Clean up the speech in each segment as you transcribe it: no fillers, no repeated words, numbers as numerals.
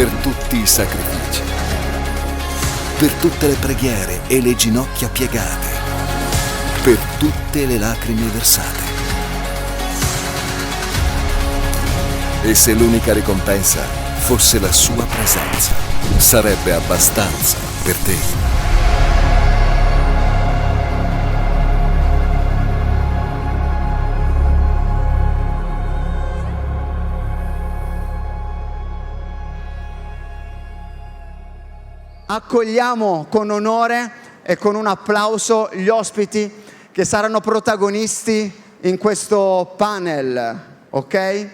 per tutti i sacrifici, per tutte le preghiere e le ginocchia piegate, per tutte le lacrime versate. E se l'unica ricompensa fosse la sua presenza, sarebbe abbastanza per te. Accogliamo con onore e con un applauso gli ospiti che saranno protagonisti in questo panel, ok?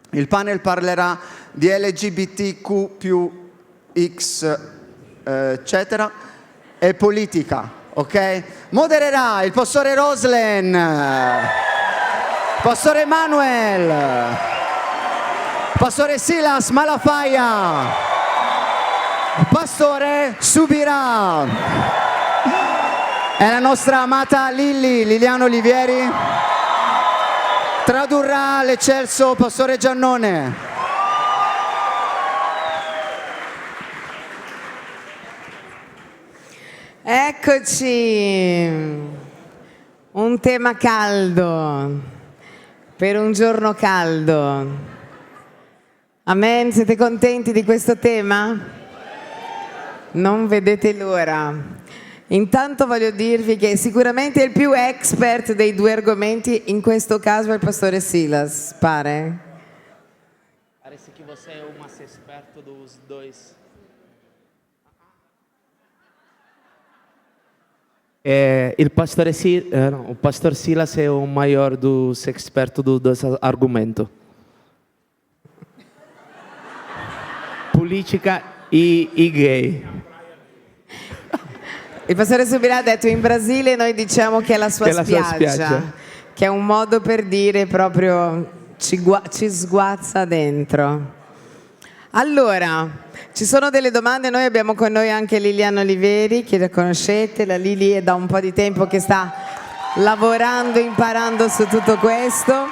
Il panel parlerà di LGBTQ+X, eccetera, e politica, ok? Modererà il pastore Roslen, pastore Emanuel, pastore Silas Malafaia, pastore Subirà e la nostra amata Liliana Olivieri tradurrà l'eccelso pastore Giannone. Eccoci, un tema caldo per un giorno caldo. Amen, siete contenti di questo tema? Non vedete l'ora. Intanto voglio dirvi che sicuramente il più expert dei due argomenti in questo caso è il pastore Silas, pare? Parece que você é o mais esperto dos dois. O pastor Silas é o maior dos expertos dos dois argumentos. Política e gay. Il pastore Subirà ha detto in Brasile noi diciamo che è la sua spiaggia, che è un modo per dire proprio ci sguazza dentro. Allora, ci sono delle domande, noi abbiamo con noi anche Liliana Oliveri, che la conoscete, la Lili è da un po' di tempo che sta lavorando, imparando su tutto questo.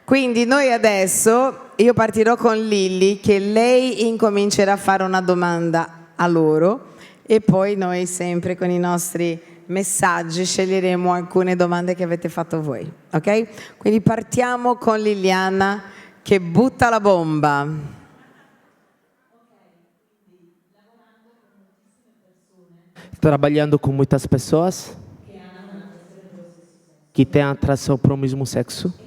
Quindi noi adesso, io partirò con Lilli, che lei incomincerà a fare una domanda a loro e poi noi sempre con i nostri messaggi sceglieremo alcune domande che avete fatto voi, ok? Quindi partiamo con Liliana che butta la bomba. Trabalhando com muitas pessoas que têm atração para o mesmo sexo.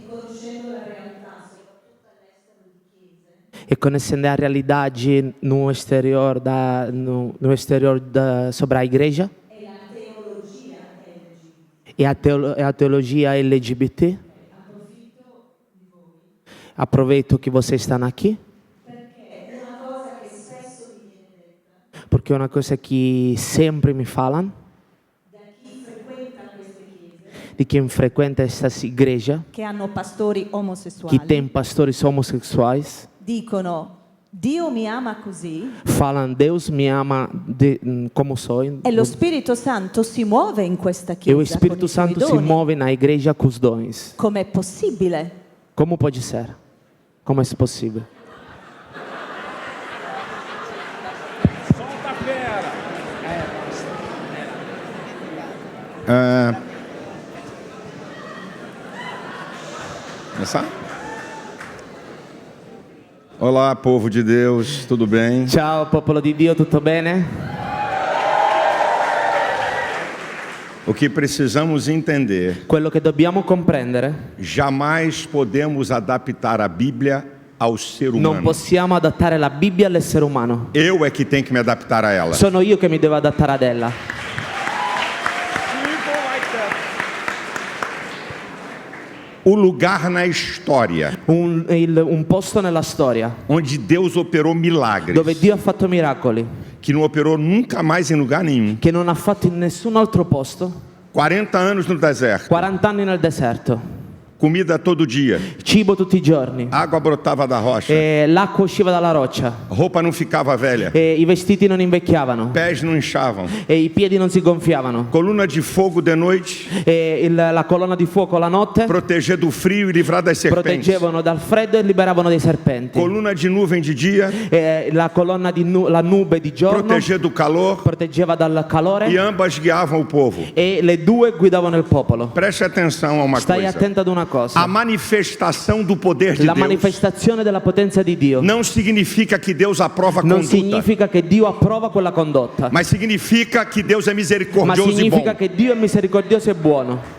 E conhecendo a realidade no exterior sobre a igreja e a teologia LGBT. Aproveito que vocês estão aqui porque é uma coisa que sempre me falam di chi frequenta questa igreja che hanno pastori omosessuali, che tem pastores homossexuais, dicono Dio mi ama così, falam Deus me ama como sou, e lo Spirito Santo si muove in questa chiesa e o Spirito Santo si muove na igreja com os dons. Com'è possibile? Como pode ser? Como é possível? Solta a fera! Começar? Olá, povo de Deus, tudo bem? Ciao, popolo di Dio, tutto bene? O que precisamos entender, Quello che dobbiamo comprendere, jamais podemos adaptar a Bíblia ao ser humano. non possiamo adattare la Bibbia all'essere umano. Eu é que tenho que me adaptar a ela. Sono io che mi devo adattare ad ella. O lugar na história Un posto nella storia onde Deus operou milagres, dove Dio ha fatto miracoli que não operou nunca mais em lugar nenhum. che non ha fatto in nessun altro posto. 40 anos no deserto. 40 anni nel deserto. Comida todo dia. cibo tutti i giorni, Água brotava da rocha. l'acqua usciva dalla roccia, Roupa não ficava velha. i vestiti non invecchiavano, Pés não inchavam. i piedi non si gonfiavano, Coluna de fogo de noite. la colonna di fuoco la notte Proteger do frio e livrar das serpentes. proteggevano dal freddo e liberavano dei serpenti, Coluna de nuvem de dia. la colonna la nube di giorno Proteger do calor. proteggeva dal calore E ambas guiavam o povo. e le due guidavano il popolo. Preste atenção a uma Stai coisa. attento ad una A cosa, manifestação do poder de la Deus manifestazione della potenza di Dio não significa que Deus aprova a non conduta, significa che Dio approva quella condotta, mas significa que Deus é ma misericordioso e bom. significa che Dio è misericordioso e buono.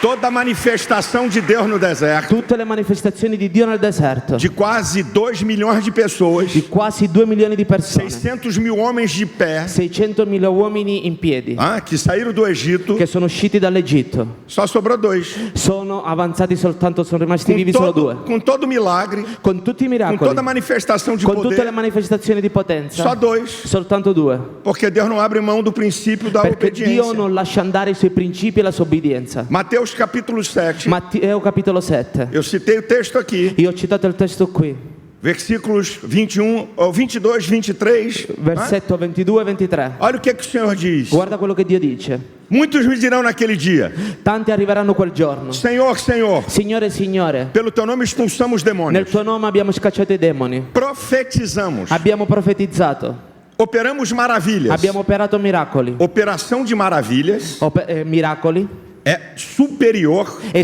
Toda manifestação de Deus no deserto, Tutte le manifestazioni di Dio nel deserto, de quase 2 milhões de pessoas, di quasi 2 milioni di persone, 600 mil homens de pé, 600.000 uomini in piedi que saíram do Egito, che sono usciti dall'Egitto, só sobrou 2. sono avanzati soltanto, sono rimasti vivi solo 2. Com todo milagre, Con tutti i com miracoli, toda manifestação de con tutte le poder, manifestazioni di só potenza, 2. soltanto 2. Porque Deus não abre mão do princípio da Perché Dio obediência. non lascia andare i suoi principi e la sua obbedienza. Mateus capítulo 7. Matteo capitolo 7. Eu citei o texto aqui. Io ho citato il testo qui, Versículos 21, ou 22, 23. versetto 22 e 23. Olha o que o Senhor diz. Guarda quello che Dio dice. Muitos me dirão naquele dia: Tanti arriveranno quel giorno. Senhor, Senhor, Signore e Signore, pelo teu nome expulsamos nel demônios, tuo nome abbiamo scacciato i demoni, profetizamos, abbiamo profetizzato, operamos maravilhas. abbiamo operato miracoli. Operação de maravilhas Miracoli é superior, è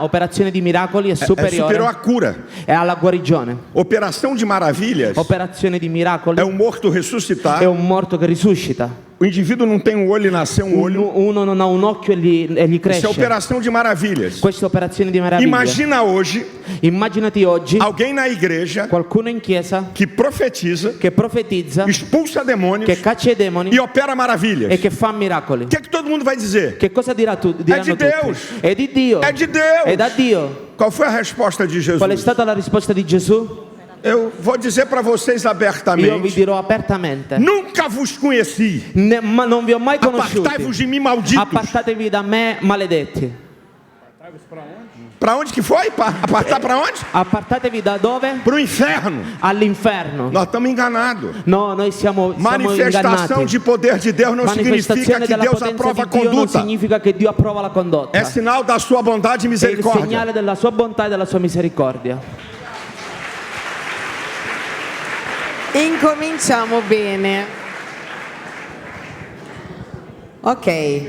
operazione di miracoli è é superior superiore à cura. è alla guarigione. Operação de maravilhas Operazione di miracoli é um morto ressuscitar. è un morto che risuscita. O indivíduo não tem um olho e nasceu um olho. Uno non ha un occhio e gli Isso é cresce. operação de maravilhas. Questa è operazione di meraviglia. Imagina hoje Immaginati oggi alguém na igreja qualcuno in chiesa que profetiza, che profetizza, expulsa demônios che caccia i demoni e opera maravilhas. e che fa miracoli. O que é que todo mundo vai dizer? Che cosa diranno di tutti? Deus. È di Dio. É de Deus. È da Dio. Qual foi a resposta de Jesus? Qual è stata la risposta di Gesù? Eu vou dizer para vocês Io vi abertamente: dirò apertamente. nunca vos conheci. Ma non vi ho mai conosciuti. Apartai-vos de mim, malditos. Appartatevi da me, maledetti. Para onde que foi? Apartar para onde? Appartatevi da dove? Para o inferno. All'inferno. Nós estamos enganados. No, noi siamo Manifestação ingannati. de poder de Deus não significa Manifestazione que della Deus potenza aprova a di Dio non conduta. significa che Dio approva la condotta. É sinal da sua bondade e È il misericórdia. segnale della sua bontà e della sua misericordia. Incominciamo bene. Ok.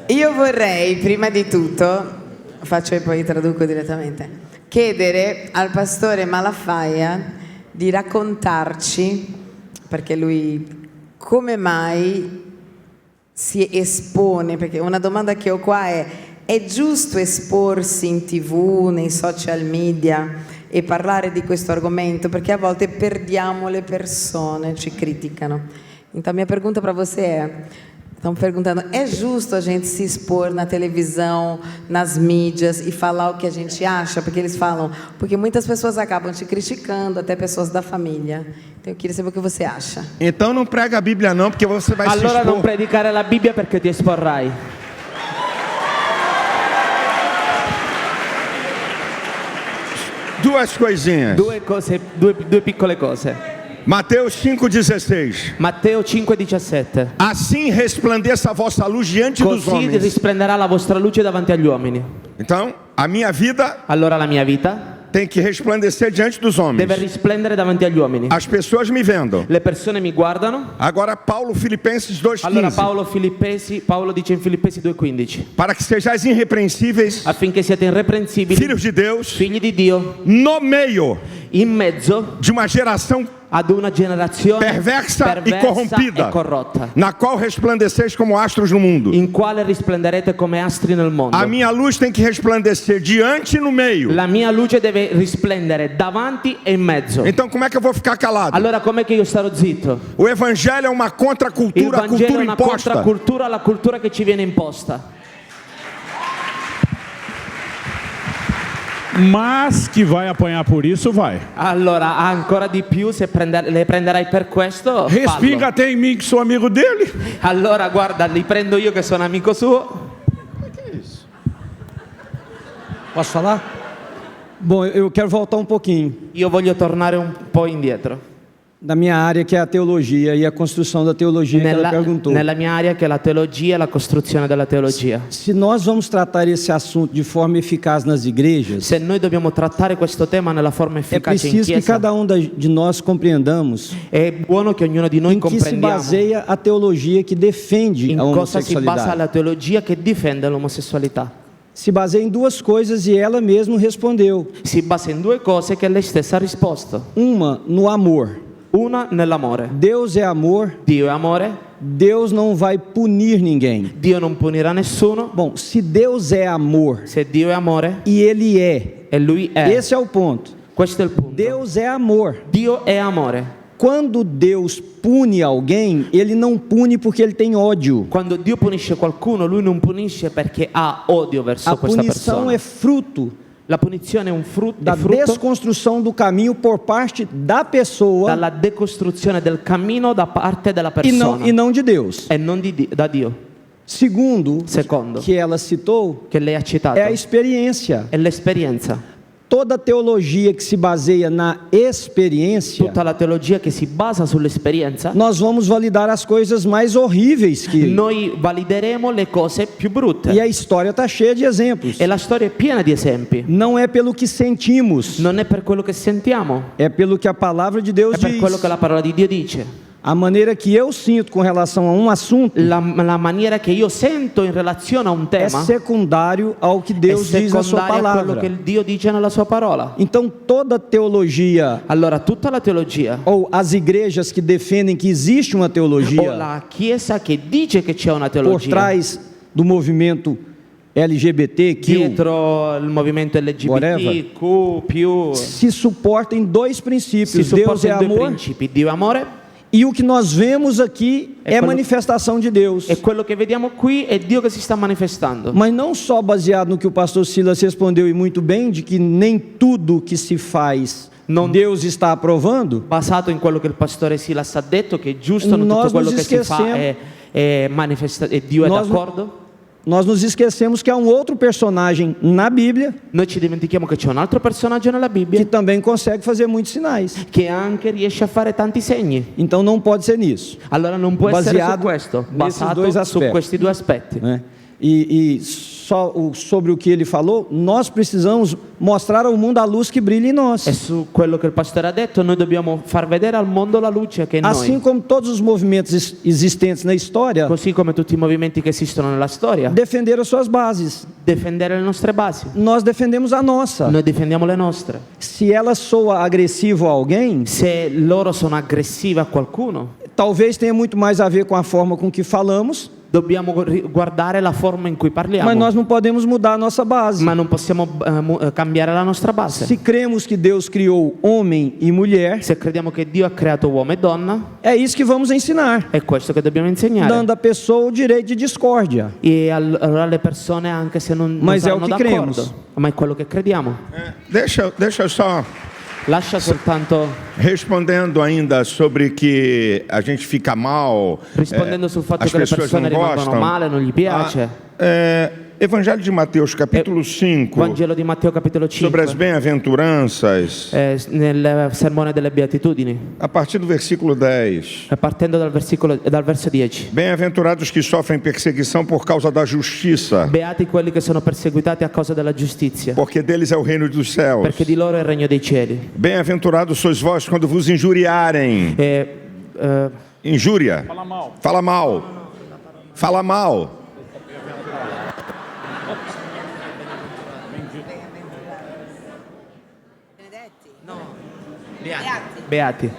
Io vorrei, prima di tutto, faccio e poi traduco direttamente, chiedere al pastore Malafaia di raccontarci, perché lui come mai si espone, perché una domanda che ho qua è giusto esporsi in TV, nei social media e parlare di questo argomento? Perché a volte perdiamo le persone, ci criticano. Então minha pergunta para você estão perguntando, é justo a gente se expor na televisão, nas mídias e falar o que a gente acha? Porque eles falam, porque muitas pessoas acabam te criticando, até pessoas da família. Então eu queria saber o que você acha. Então não prega a Bíblia não, porque você vai se Allora non expor. predicare la Bibbia perché ti esporrai. Duas coisinhas. Due piccole cose. Mateus 5,16. Matteo 5,17. Assim resplandeça a vossa luz diante dos Così homens. risplenderà la vostra luce davanti agli uomini. Então, a minha vida Allora la mia vita tem que resplandecer diante dos homens. deve risplendere davanti agli uomini. As pessoas me vendo. Le persone mi guardano. Agora Paulo, Filipenses Allora 2,15. Paolo dice in Filippesi 2,15 Para que sejais irrepreensíveis, affinché siate irreprensibili, filhos de Deus, figli di Dio, no meio in mezzo de uma geração ad una generazione perversa e corrompida, e corrotta, na qual resplandeceis como astros no mundo. in quale risplenderete come astri nel mondo. A minha luz tem que resplandecer diante e no meio. La mia luce deve risplendere davanti e in mezzo. Então como é que eu vou ficar calado? Allora com'è che io starò zitto? O evangelho é uma Il contracultura, a Vangelo è cultura una imposta. contracultura alla cultura che ci viene imposta. Mas que vai apanhar por isso, vai. Allora, ancora di più, se le prenderai per questo, Respinga fallo. até em mim que sou amigo dele. Allora, guarda, li prendo io che sono amico suo. Posso falar? Bom, eu quero voltar um pouquinho Io voglio tornare un po' indietro. da minha área, que é a teologia e a construção da teologia que ela perguntou. Nella mia area che è la teologia e la costruzione della teologia. Se nós vamos tratar esse assunto de forma eficaz nas igrejas, Se noi dobbiamo trattare questo tema nella forma é efficace in preciso que chiesa, cada um de nós compreendamos è buono che ognuno di noi em que se comprendiamo baseia a teologia que defende in a cosa si basa homossexualidade. la teologia che difende l'omosessualità. Se baseia em duas coisas e ela mesma respondeu. Si basa in due cose che lei stessa ha risposto. Uma, no amor. Una nell'amore. Deus é amor, Dio è amore, Deus não vai punir ninguém. Dio non punirà nessuno. Bom, se Deus é amor Se Dio è amore e Ele é, e Lui è, esse é o ponto. questo è il punto. Deus é amor. Dio è amore. Quando Deus pune alguém, Ele não pune porque Ele tem ódio. Quando Dio punisce qualcuno, Lui non punisce perché ha odio verso A questa punição persona. é fruto La punizione è un da frutto desconstrução do caminho por parte da pessoa dalla decostruzione del cammino da parte della e persona não de Deus. e non da Dio. Segundo, Secondo, que ela citou, che lei ha citato, é a experiência. è l'esperienza. Toda teologia que se baseia na experiência, Tutta la teologia che si basa sull'esperienza, nós vamos validar as coisas mais horríveis que... noi valideremo le cose più brutte. E a história está cheia de exemplos. E la storia è piena di esempi. Não é pelo que sentimos, Non è per quello che sentiamo, é pelo que a palavra de Deus è per diz. quello che la parola di Dio dice. A maneira que eu sinto com relação a um assunto La maniera che io sento in relazione a un é tema secundário ao que è Deus diz na sua secondaria a quello palavra. che Dio dice nella sua parola. Então toda teologia, Allora tutta la teologia ou as igrejas que defendem que existe uma o teologia la Chiesa che dice che c'è una por teologia trás do movimento LGBTQ, dietro il movimento LGBTQ+, se suporta em dois si princípios: Deus supporta é in due amor, principi, Dio è amore, e o que nós vemos aqui é quello- manifestação de Deus. e quello che vediamo qui è Dio che si sta manifestando. Mas não só baseado no que o pastor Silas respondeu e muito bem, de que nem tudo que se faz Deus está aprovando. Basato in quello che il pastore Silas ha detto, che è giusto, non tutto Nós quello nos che si fa esquecemos- e Dio è Nós- d'accordo. Nós nos esquecemos que há um outro personagem na Bíblia Noi ci dimentichiamo che c'è un altro personaggio nella que Bibbia também consegue fazer muitos sinais. che anche riesce a fare tanti segni. Então não pode ser nisso, Allora non può essere su Baseado questo, nesses basato dois su aspetti. questi due aspetti. né? E só sobre o que ele falou, nós precisamos mostrar ao mundo a luz que brilha em nós. E su quello che il pastore ha detto, noi dobbiamo far vedere al mondo la luce che è in Assim noi. como todos os movimentos existentes na história, Così come tutti i movimenti che esistono nella storia, defenderam suas bases. difendere le nostre basi. Nós defendemos a nossa. Noi difendiamo le nostre. Se ela soa agressivo a alguém, Se loro sono aggressive a qualcuno, talvez tenha muito mais a ver com a forma com que falamos, dobbiamo guardare la forma in cui parliamo. mas nós não podemos mudar a nossa base. Ma non possiamo cambiare la nostra base. Se cremos que Deus criou homem e mulher, Se crediamo che Dio ha creato uomo e donna, é isso que vamos ensinar, è questo che dobbiamo insegnare. dando à pessoa o direito de discórdia. E allora le persone, anche se non Ma è saranno o che d'accordo, cremos. ma è quello che crediamo. Deixa eu só, Lascia soltanto, respondendo ainda sobre que a gente fica mal, rispondendo sul fatto as che le pessoas persone não rimangono gostam. male, non gli piace. Evangelho de Mateus, capítulo 5, Vangelo di Matteo capitolo sobre as 5, bem-aventuranças, nel sermone delle beatitudini, a partir do versículo 10. partendo dal verso 10. Bem-aventurados que sofrem perseguição por causa da justiça, Beati quelli che sono perseguitati a causa della giustizia, porque deles é o reino dos céus. perché di loro è il regno dei cieli. Bem-aventurados sois vós quando vos injuriarem. Injúria. Fala mal. Fala mal. Fala mal. Beati.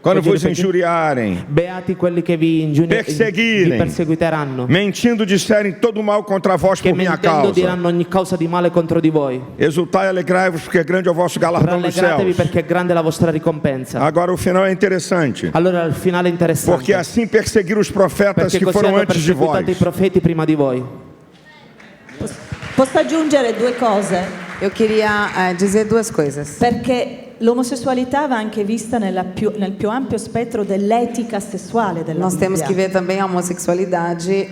Quando Vuol vos dire perché? injuriarem, Beati quelli che vi perseguirem, perseguiteranno, mentindo disserem todo mal contra vós che por minha mentendo causa. diranno ogni causa di male contro di voi. Exultai e alegrai-vos, porque é grande é o vosso galardão nos Rallegratevi céus. perché è grande la vostra ricompensa. Agora o final é interessante, Allora il finale è interessante, porque assim perseguiram os profetas perché que così foram hanno antes de perseguitato i vós. profeti prima di voi. Posso aggiungere due cose? Eu queria dizer duas coisas. Perché l'omosessualità va anche vista nel più ampio spettro dell'etica sessuale della Nós temos Bibbia. que ver também a homossexualidade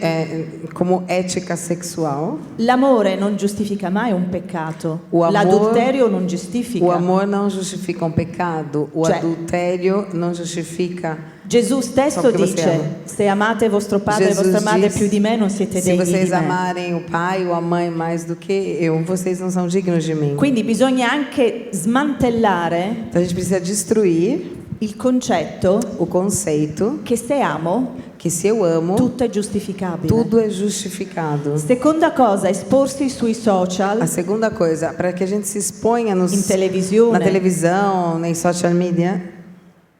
como ética sexual. L'amore non giustifica mai un peccato. O amor- L'adulterio non giustifica. O amor não justifica um pecado, o Cioè- adultério não justifica. Gesù stesso Ciò che você ama. dice: se amate vostro padre e Jesus vostra madre diz, più di me, non siete se degni vocês di me. amarem o pai ou a mãe mais do que eu, vocês não são dignos de mim. Quindi bisogna anche smantellare Então a gente precisa destruir il concetto o conceito che se amo, que se eu amo, tutto è giustificabile. tudo é justificado. Seconda cosa, esporsi sui social, A segunda coisa, para que a gente se exponha in televisione, na televisão, em social media,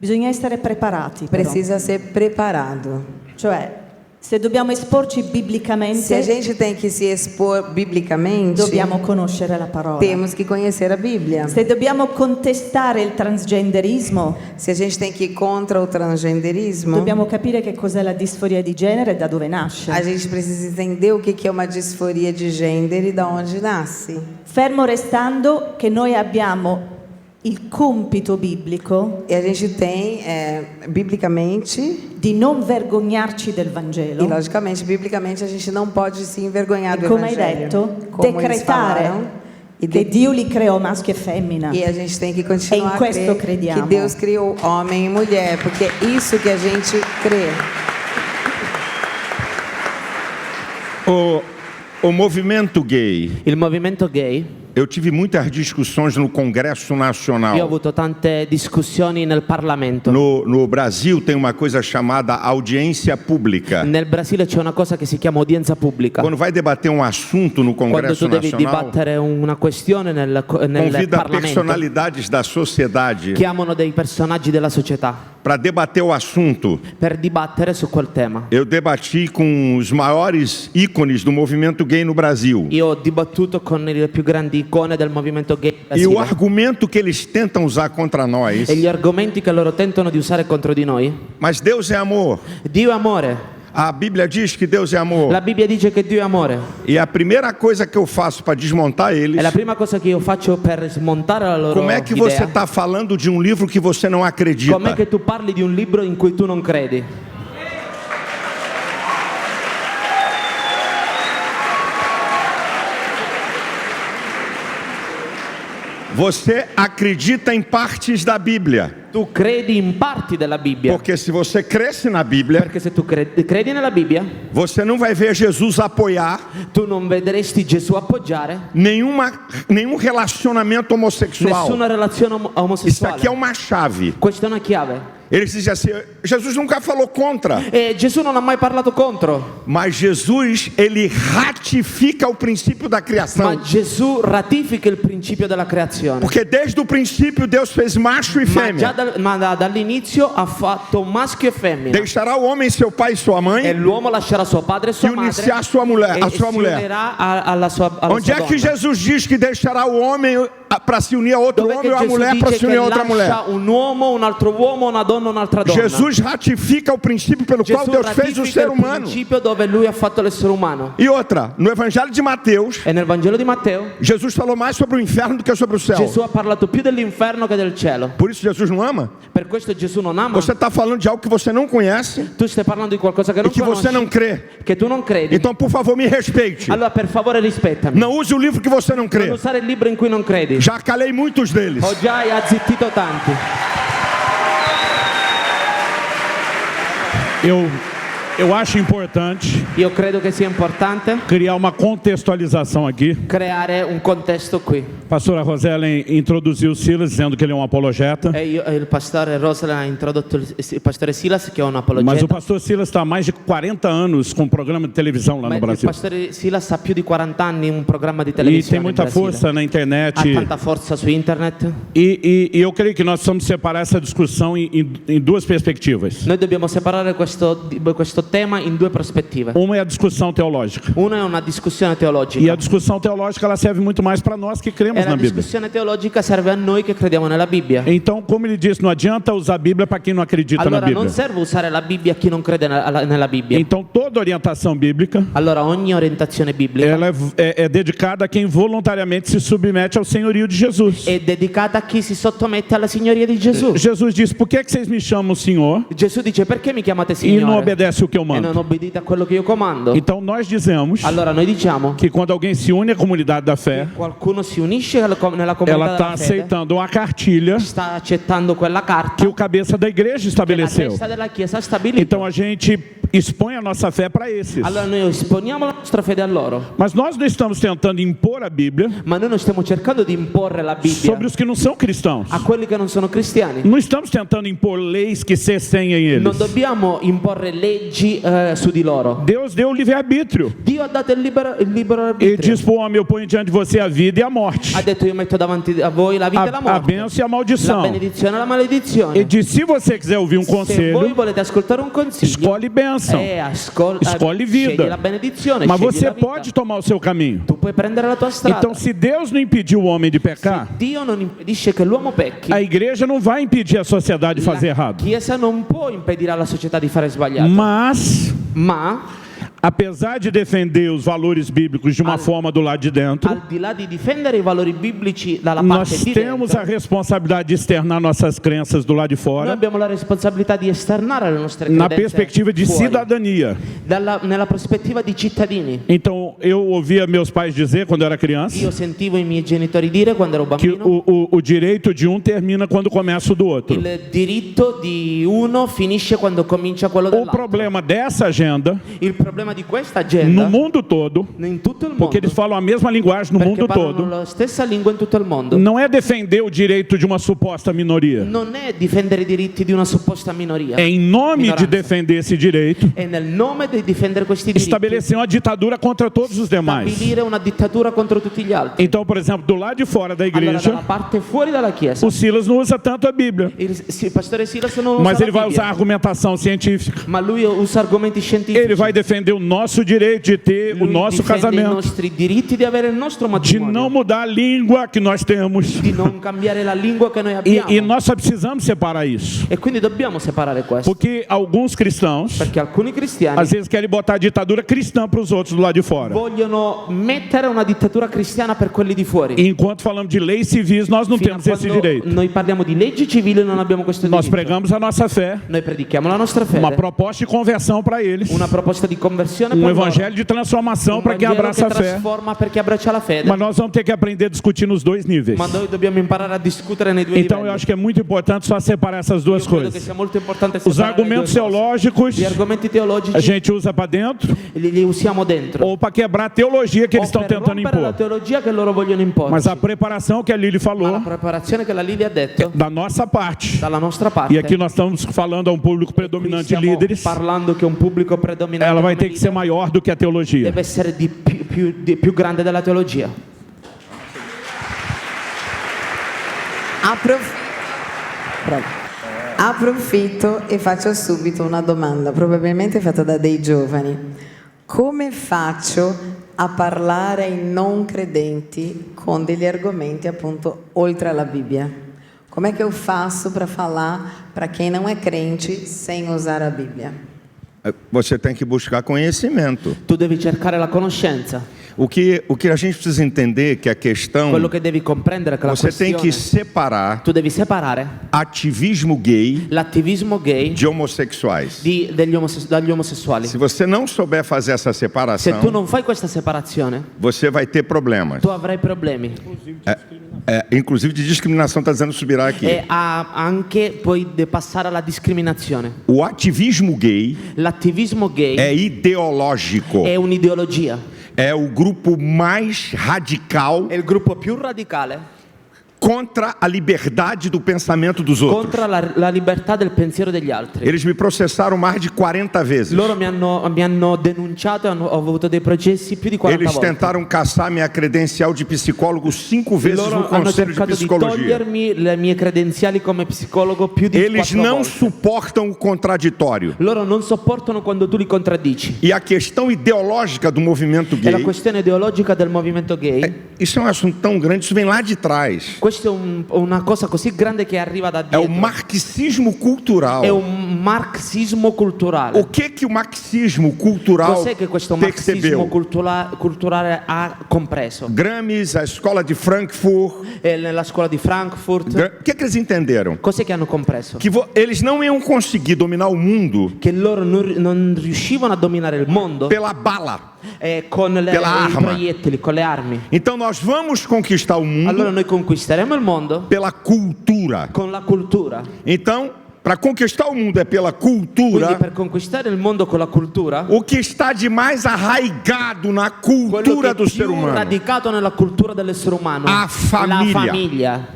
bisogna essere preparati. però. precisa ser preparado. Cioè, se dobbiamo esporci Se a biblicamente, gente tem que se expor biblicamente, dobbiamo conoscere la parola. temos que conhecer a Bíblia. Se dobbiamo contestare il transgenderismo, Se a gente tem que ir contra o transgenderismo, dobbiamo capire che cos'è la disforia di genere e da dove nasce. a gente precisa entender o que é uma disforia de gênero e da onde nasce. Fermo restando che noi abbiamo il compito biblico E a gente tem, biblicamente, di non vergognarci del e Vangelo logicamente, biblicamente, a gente não pode se envergonhar e, do come hai Evangelho. detto, Como eles decretare falaram, e che Dio li creò maschio e femmina. E a gente tem que continuar E in a questo crer crediamo. que Deus criou homem e mulher, porque é isso que a gente crê. O movimento gay, Il movimento gay, eu tive muitas discussões no Congresso io ho Nacional. avuto tante discussioni nel Parlamento. No Brasil tem uma coisa chamada audiência pública. Nel Brasile c'è una cosa che si chiama udienza pubblica. Quando vai debater um assunto no Quando Congresso tu devi Nacional, dibattere una questione nel convida Parlamento, personalidades da sociedade chiamano dei personaggi della società para debater o assunto. per dibattere su quel tema. Eu debati com os maiores ícones do movimento gay no Brasil. Io ho dibattuto con le più grandi icone del movimento gay in E o Brasile. argumento que eles tentam usar contra nós, E gli argomenti che loro tentano di usare contro di noi. mas Deus é amor. Dio è amore. A Bíblia diz que Deus é amor. La Bibbia dice che Dio è amore. E a primeira coisa que eu faço para desmontar eles, E la prima cosa che io faccio per smontare la loro como é que você idea, está falando de um livro que você não acredita? com'è che tu parli di un libro in cui tu non credi? Você acredita em partes da Bíblia. Tu credi in parti della Bibbia. Porque se você cresce na Bíblia, Perché se tu credi nella Bibbia, você não vai ver Jesus apoiar tu non vedresti Gesù appoggiare nenhum relacionamento homossexual. nessuna relazione Isso omosessuale. aqui é uma chave. Questa è una chiave. Eles dizem assim, Jesus nunca falou contra, E Gesù non ha mai parlato contro, mas Jesus, ele ratifica o princípio da criação. ma Gesù ratifica il principio della creazione. Porque desde o princípio Deus fez macho e fêmea. Dall'inizio ha fatto maschio e femmina. Deixará o homem seu pai e sua E mãe l'uomo lascerà suo padre e e sua madre unir-se a sua mulher. e si unirà alla sua Onde é que donna. Jesus diz que deixará o homem para se unir a outro Dov'è homem che ou a Gesù mulher para dice se unir che a outra mulher? lascia un uomo, un altro uomo, una donna, un'altra donna? Jesus ratifica o princípio pelo qual Gesù Deus fez o ratifica ser il humano. principio dove lui ha fatto l'essere umano. E outra, no Evangelho de Mateus, E nel Vangelo di Matteo Jesus falou mais sobre o inferno do que sobre o céu. Gesù ha parlato più dell'inferno che del cielo. Por isso Jesus não ama. Per questo Gesù non ama. Você está falando de algo que você não conhece Tu stai parlando di qualcosa che e non que você conosci, não crê. che tu non credi. Então, por favor, me respeite. Allora per favore rispettami. Não use o livro que você não Non crê. usare il libro in cui non credi. Já calei muitos deles. Ho già azzittito tanti. Eu acho importante Io credo che sia importante criar uma contextualização aqui. creare un contesto qui. Pastora Roselen introduziu o Silas dizendo que ele é um apologeta. E il pastore Rosala ha introdotto il pastore Silas, che è un Mas apologeta. o pastor Silas está há mais de 40 anos com um programa de televisão lá Ma no il Brasil. pastore Silas ha più di 40 anni in un programma di E tem televisione in muita Brasile. força na internet. Ha tanta forza su internet. E eu creio que nós precisamos separar essa discussão em duas perspectivas. Noi dobbiamo separare questo questo tema in due prospettive. Uma é a discussão teológica. Una è una discussione E a teologica. discussão teológica ela serve muito mais para nós que cremos E la na Bíblia. discussione teologica serve a noi che crediamo nella Bibbia. Então, como ele disse, não adianta usar a Bíblia para quem não acredita na Allora non Bíblia. serve usare la Bibbia a chi non crede nella Bibbia. Então, toda orientação bíblica Allora ogni orientazione biblica ela é dedicada a quem voluntariamente se submete ao senhorio de Jesus. è dedicata a chi si sottomette alla signoria di Gesù. Jesus disse, por que vocês me chamam Senhor Gesù dice: perché mi chiamate e não Signore obedecem o que eu e non mando? obbedite a quello che io comando? Então, nós dizemos Allora noi diciamo que quando alguém se une à comunidade da fé, qualcuno si unisce nella ela comunità está della fede, aceitando uma cartilha sta accettando quella carta que o cabeça da igreja che la estabeleceu. testa della Chiesa ha stabilito. Então, a gente expõe a nossa fé para esses. Allora noi esponiamo la nostra fede a loro, Mas nós não estamos tentando impor a Bíblia ma noi non stiamo cercando di imporre la Bibbia sobre os que não são cristãos. a quelli che non sono cristiani. Não estamos tentando impor leis que cessem em Non eles. dobbiamo imporre leggi su di loro. Deus deu o livre-arbítrio. Dio ha dato il libero Ele arbitrio. diz para o homem, eu ponho diante de você a vida e a morte, Ha detto: io metto davanti a voi la vita e la a morte, bênção e a la maldição. benedizione e la maledizione. Ele diz, se você quiser ouvir um Se voi conselho, volete ascoltare un consiglio, escolhe bênção, escolhe scegli vida. la benedizione, Mas scegli você la vita. pode tomar o seu caminho. Tu puoi prendere la tua strada. Então, se Deus não impediu o homem de pecar, Dio non impedisce che l'uomo pecchi. a igreja não vai impedir a sociedade de fazer La errado. Chiesa non può impedire alla società di fare sbagliato. Mas, Ma apesar de defender os valores bíblicos de uma forma do lado de dentro, al di là di difendere i valori biblici dalla nós parte di temos dentro, a responsabilidade de externar nossas crenças do lado de noi fora, abbiamo la responsabilità di esternare le nostre na credenze perspectiva de fuori, cidadania. nella prospettiva di cittadini. Então, eu ouvia meus pais dizer, quando eu era criança, Io sentivo i miei genitori dire quando ero que bambino: o direito de um termina quando começa o do outro. il diritto di uno finisce quando comincia quello O dell'altro. problema dessa agenda, Il problema di questa agenda no mundo todo, in tutto il mondo, porque eles falam a mesma linguagem no perché mundo parlano todo, la stessa lingua in tutto il mondo, não é defender o direito de uma suposta minoria. non è difendere i diritti di una supposta minoria, É em nome de Minoranza. defender esse direito, è nel nome di difendere questi diritti estabelecer uma ditadura contra todos os demais. stabilire una dittatura contro tutti gli altri. Então, por exemplo, do lado de fora da Allora, dalla igreja, parte fuori dalla chiesa, o Silas não usa tanto a Bíblia, il pastore Silas non usa mas la ele vai Bibbia, usar argumentação científica. ma lui usa argomenti scientifici. Ele vai defender o nosso direito de ter o Lui nosso difende i casamento, nostri diritti di avere il nostro de matrimonio, não mudar a língua que nós temos. di non cambiare la lingua che noi abbiamo. E nós só precisamos separar isso. E quindi dobbiamo separare questo, Porque alguns cristãos, perché alcuni cristiani às vezes, querem botar a ditadura cristã para os outros do lado de fora. vogliono mettere una dittatura cristiana per quelli di fuori. E enquanto falamos de leis civis, nós não Fino a temos esse quando direito. noi parliamo di leggi civili non abbiamo questo Nós diritto. pregamos a nossa fé, Noi predichiamo la nostra fede, uma proposta de conversão para eles, una proposta di conversione um per loro, evangelho de transformação un para quem Vangelo abraça che a fé. trasforma per chi abbraccia la fede. Mas nós vamos ter que aprender a discutir nos dois níveis. Ma noi dobbiamo imparare a discutere nei due Então eu livelli. acho que é muito importante só separar essas duas Io credo che coisas. sia molto importante Os separare le argumentos due cose. teológicos Gli argomenti teologici a gente usa para dentro li usiamo dentro, ou para quebrar a teologia que eles o estão per tentando rompere la impor. teologia che loro vogliono imporci. Mas a preparação que a Lili Ma la falou, preparazione che la Livia ha detto da nossa parte. dalla nostra parte, E aqui nós estamos falando a um público qui predominante de stiamo líderes. parlando che un pubblico predominante Ela vai come ter que ser leader maior do que a teologia. deve essere di più grande della teologia. Approfitto e faccio subito una domanda, probabilmente fatta da dei giovani. Come faccio a parlare ai non credenti con degli argomenti appunto oltre alla Bibbia? Com'è che eu faço para falar para quem não é crente sem usar a Bíblia? Você tem que buscar conhecimento. Tu devi cercare la conoscenza. O que a gente precisa entender é que a questão, Quello che devi comprendere è che la você tem que questione, separar tu devi separare ativismo gay l'attivismo gay de homossexuais. dagli omosessuali. Se você não souber fazer essa Se tu separação, non fai questa separazione, você vai ter problemas. tu avrai problemi. Inclusive de discriminação, está dizendo subirá aqui. E anche puoi passare alla discriminazione. O ativismo gay L'attivismo gay é ideológico. è un'ideologia. É o grupo mais radical È il gruppo più radicale contra a liberdade do pensamento dos outros. Contra la libertà del pensiero degli altri. Eles me processaram mais de 40 vezes. Loro mi hanno denunciato e ho avuto dei processi più di 40 Eles volte. tentaram caçar minha credencial de psicólogo 5 vezes no Loro hanno Conselho de cercato di Psicologia. togliermi le mie credenziali come psicologo più di Eles 4 não volte. suportam o contraditório. Loro non sopportano quando tu li contraddici. E a questão ideológica do movimento E la gay, questione ideologica del movimento gay, isso é um assunto tão grande, isso vem lá de trás. questa è una cosa così grande che arriva da É o dietro. marxismo cultural. È un marxismo culturale. O que o marxismo cultural Cos'è che questo marxismo percebeu? culturale ha compreso? Gramsci, a escola de Frankfurt. Nella scuola di Frankfurt. O que eles entenderam? Cos'è che hanno compreso? Que eles não iam conseguir dominar o mundo Che loro non riuscivano a dominare il mondo pela bala. con i Pela arma. proiettili, con le armi. Então nós vamos conquistar o mundo Allora noi conquisteremo il mondo pela cultura. con la cultura. Então, para conquistar o mundo é pela Quindi cultura. per conquistare il mondo con la cultura, O que está de mais arraigado na quello cultura che do è ser più umano. radicato nella cultura dell'essere umano, A famiglia. la famiglia,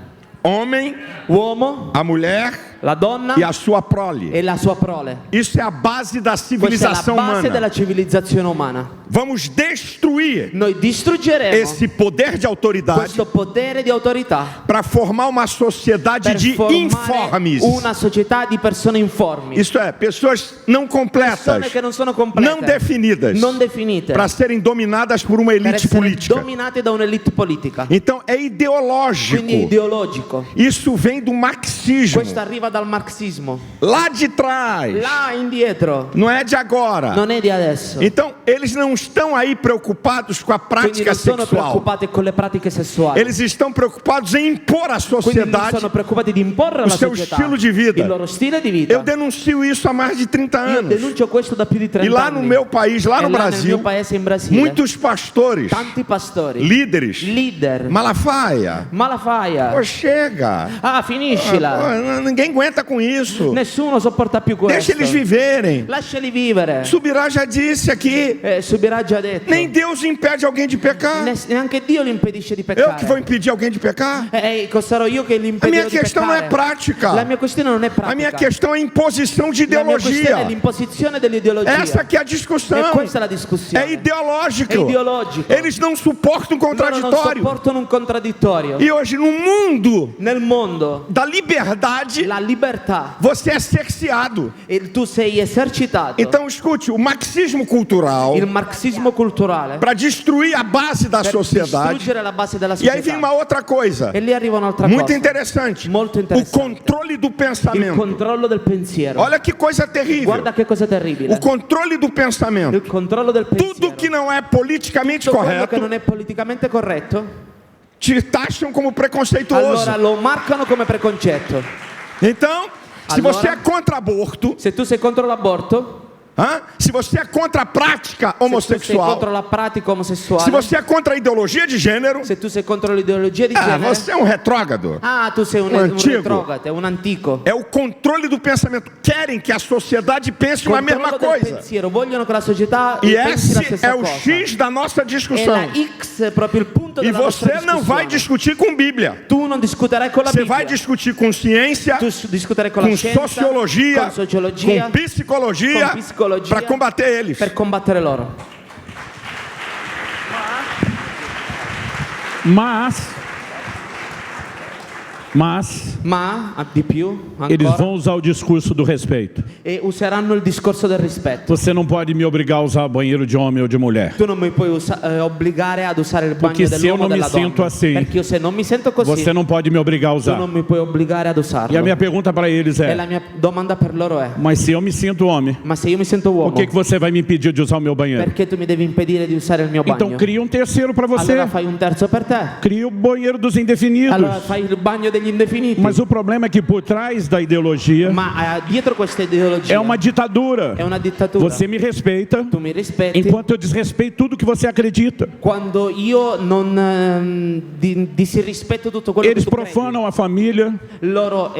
Homem, uomo, a mulher la donna e a sua prole. e la sua prole. Isso é a base da Questa è la civilização base humana. della civilizzazione umana. Vamos destruir Noi distruggeremo esse poder de autoridade questo potere di autorità para formar uma sociedade per de formare informes. una società di persone informi, Isto é, pessoas não completas, persone che non sono complete, não definidas, non definite, para serem dominadas por uma per elite essere política. dominate da un'elite politica. Então é ideológico. Quindi è ideologico. Isso vem do marxismo, Questo arriva dal marxismo, lá de trás. là indietro, Não é de agora. non è di adesso. Então, eles não estão aí preocupados com a Quindi prática non sono sexual. preoccupati con le pratiche sessuali. Eles estão preocupados em impor à Quindi non sociedade. sono preoccupati di imporre o alla seu società estilo de vida. il loro stile di vita. Eu denuncio isso há mais de 30 Io anos. denuncio questo da più di 30 E lá anni. no meu país, lá E no là nel Brasil, mio paese in Brasile, muitos pastores, tanti pastori, líderes, leader, Malafaia. Malafaia. Pô, chega. Ah, finiscila. Pô, ninguém aguenta com isso. Nessuno sopporta più questo. Deixa eles viverem. Lasciali vivere. Subirá já disse aqui. Subirà già detto. Nem Deus impede alguém de pecar. Neanche Dio gli impedisce di Eu peccare. que vou impedir alguém de pecar? Sarò io che gli A impedirò minha di questão não é peccare. prática. La mia questione non è pratica. A minha questão é imposição de La mia questione è ideologia. l'imposizione dell'ideologia. Essa que é a discussão. E questa è la discussione. É ideológico. É ideológico. Eles não suportam Loro non contraditório. sopportano un contraddittorio. E hoje no mundo Nel mondo da liberdade, la libertà você é cerceado. e tu sei esercitato. Então escute, o marxismo cultural, Il marxismo culturale para destruir a base da per sociedade. distruggere la base della E aí vem società. uma outra coisa, E lì arriva un'altra muito cosa. interessante. Molto O interessante. controle do Il pensamento. controllo del pensiero. Olha que coisa terrível. Guarda che cosa terribile. O controle do pensamento. Il controllo del pensiero. Tudo que não é politicamente Tutto quello che correto non è politicamente corretto, te taxam como preconceituoso. allora lo marcano come preconcetto. Então, se Allora- você é contra aborto, Se tu sei contro l'aborto, se você é contra a prática se tu sei homossexual, contro la pratica omosessuale, se você é contra a ideologia de gênero, se tu sei contro l'ideologia di genere, você é um retrógrado. ah, tu sei un antico. retrograde, un antico. É o controle do pensamento. Querem que a sociedade pense uma mesma Controllo del coisa. pensiero, vogliono che la società E pensi la esse stessa é o cosa. X da nossa È discussão. la X, proprio il punto E della nostra você não vai discussione. discutir com Bíblia. Tu non discuterai con la Você Bibbia. vai discutir com ciência, Tu discuterai con com la scienza, sociologia, con sociologia, com psicologia, com psicologia, para combater eles. per combattere loro. Mas Ma di più, eles ancora, vão usar o discurso do respeito. e useranno il discorso del rispetto. Você não pode me obrigar a usar banheiro de homem ou de mulher. Tu non mi puoi obbligare ad usare il bagno Porque se eu dell'uomo não o me della sinto donna. assim, Perché io se non mi sento così, Você não pode me obrigar a tu usar. non mi puoi obbligare ad usarlo. E a minha pergunta para eles E é: la mia domanda per loro è: mas se eu me sinto homem, ma se io mi sento por uomo, que você vai me impedir de usar o meu banheiro? perché tu mi devi impedire di usare il mio bagno? Então cria um terceiro para você. Allora fai un terzo per te. Cria o banheiro dos indefinidos. Allora fai il bagno degli indefiniti. Mas o problema é que por trás da ideologia Ma dietro questa ideologia é uma ditadura. è una dittatura. Você me respeita Tu mi rispetti enquanto eu desrespeito tudo que você acredita. quando io non disrispetto tutto quello Eles che tu credi. profanam a família, Loro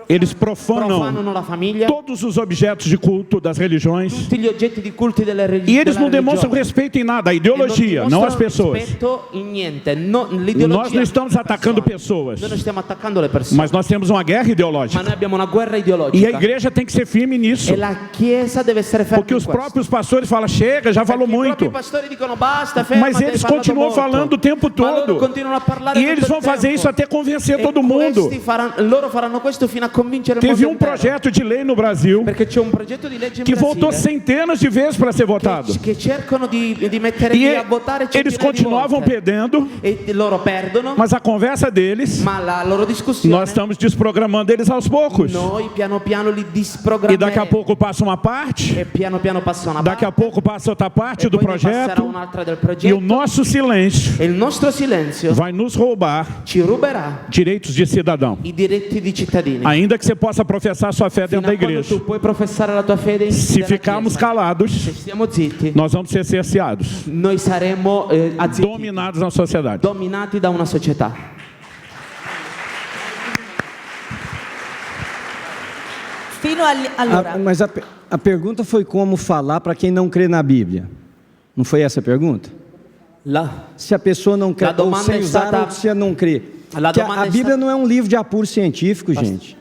Eles profanam profanano la famiglia, todos os objetos de culto das religiões. tutti gli oggetti di culto delle E religioni. eles não demonstram respeito em nada, a ideologia, não as pessoas. Rispetto in niente, Nós l'ideologia. não estamos atacando pessoas, Noi non stiamo attaccando le persone, mas nós temos uma guerra ma ideológica. noi abbiamo una guerra E a ideologica. igreja tem que ser firme nisso. E la Chiesa deve essere ferma Porque in os questo. próprios pastores falam, chega, já falou Perché i muito. propri pastori dicono basta, fermati, Mas eles hai parlato continuam molto. falando o tempo Ma loro todo. continuano a parlare E tutto eles il vão fazer tempo. isso até convencer E todo mundo. loro faranno questo fino a convincere il Teve mondo um intero. projeto de lei no Brasil Perché c'è un progetto di legge in que voltou Brasile centenas de vezes para ser votado. che cercano di mettere E lì a votare eles centinaia di continuavam volte. perdendo, E loro perdono, mas a conversa deles, ma la loro discussione nós estamos desprogramando eles aos poucos. noi piano piano li E disprogrammeremo. daqui a pouco passa uma parte, E piano piano passa una daqui a parte, pouco passa outra parte e do poi ne passerà projeto. un'altra del E progetto. o nosso silêncio E il nostro silenzio vai nos roubar ci ruberà direitos de cidadão. i diritti di cittadini. Ainda que você possa professar sua fé Fino dentro da a quando igreja. tu puoi professare la tua fede in Se nella ficarmos Chiesa. calados, Se stiamo zitti, nós vamos ser cerceados, noi saremo azzittiti, dominados na sociedade. dominati da una società. Allora, Mas a pergunta foi como falar para quem não crê na Bíblia. Não foi essa a pergunta? Se a pessoa não crê, La ou domanda sem è usar, stata- ou se não crê. La Que domanda a è Bíblia stata- não é um livro de apuro científico, gente.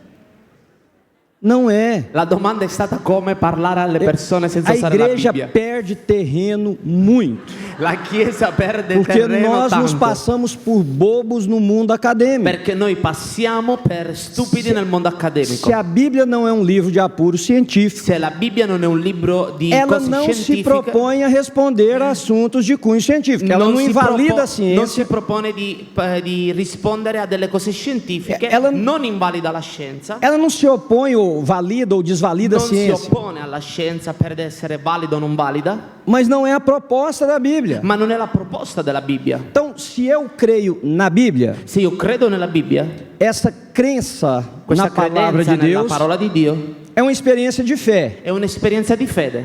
Não é. La domanda è stata come parlare alle persone senza A usare la igreja Bibbia. perde terreno muito. La Chiesa perde Porque terreno nós nos tanto. passamos por bobos no mundo acadêmico. Perché noi passiamo per stupidi nel mondo accademico. Se a Bíblia não é um livro de apuro científico, Se la Bibbia non è un libro di ela cose não se scientifiche, propõe a responder a assuntos de cunho científico. Ela não si invalida a non si ciência. propone di rispondere a delle cose scientifiche, Ela- non invalida la scienza, Ela não se opõe ou valida ou desvalida a non si ciência. oppone alla scienza per essere valida o non valida, Mas não é a proposta da Bíblia. ma non è la proposta della Bibbia. Então, se eu creio na Bíblia, Se io credo nella Bibbia, essa crença questa na palavra credenza de nella Deus parola di Dio é uma experiência de fé. è un'esperienza di fede.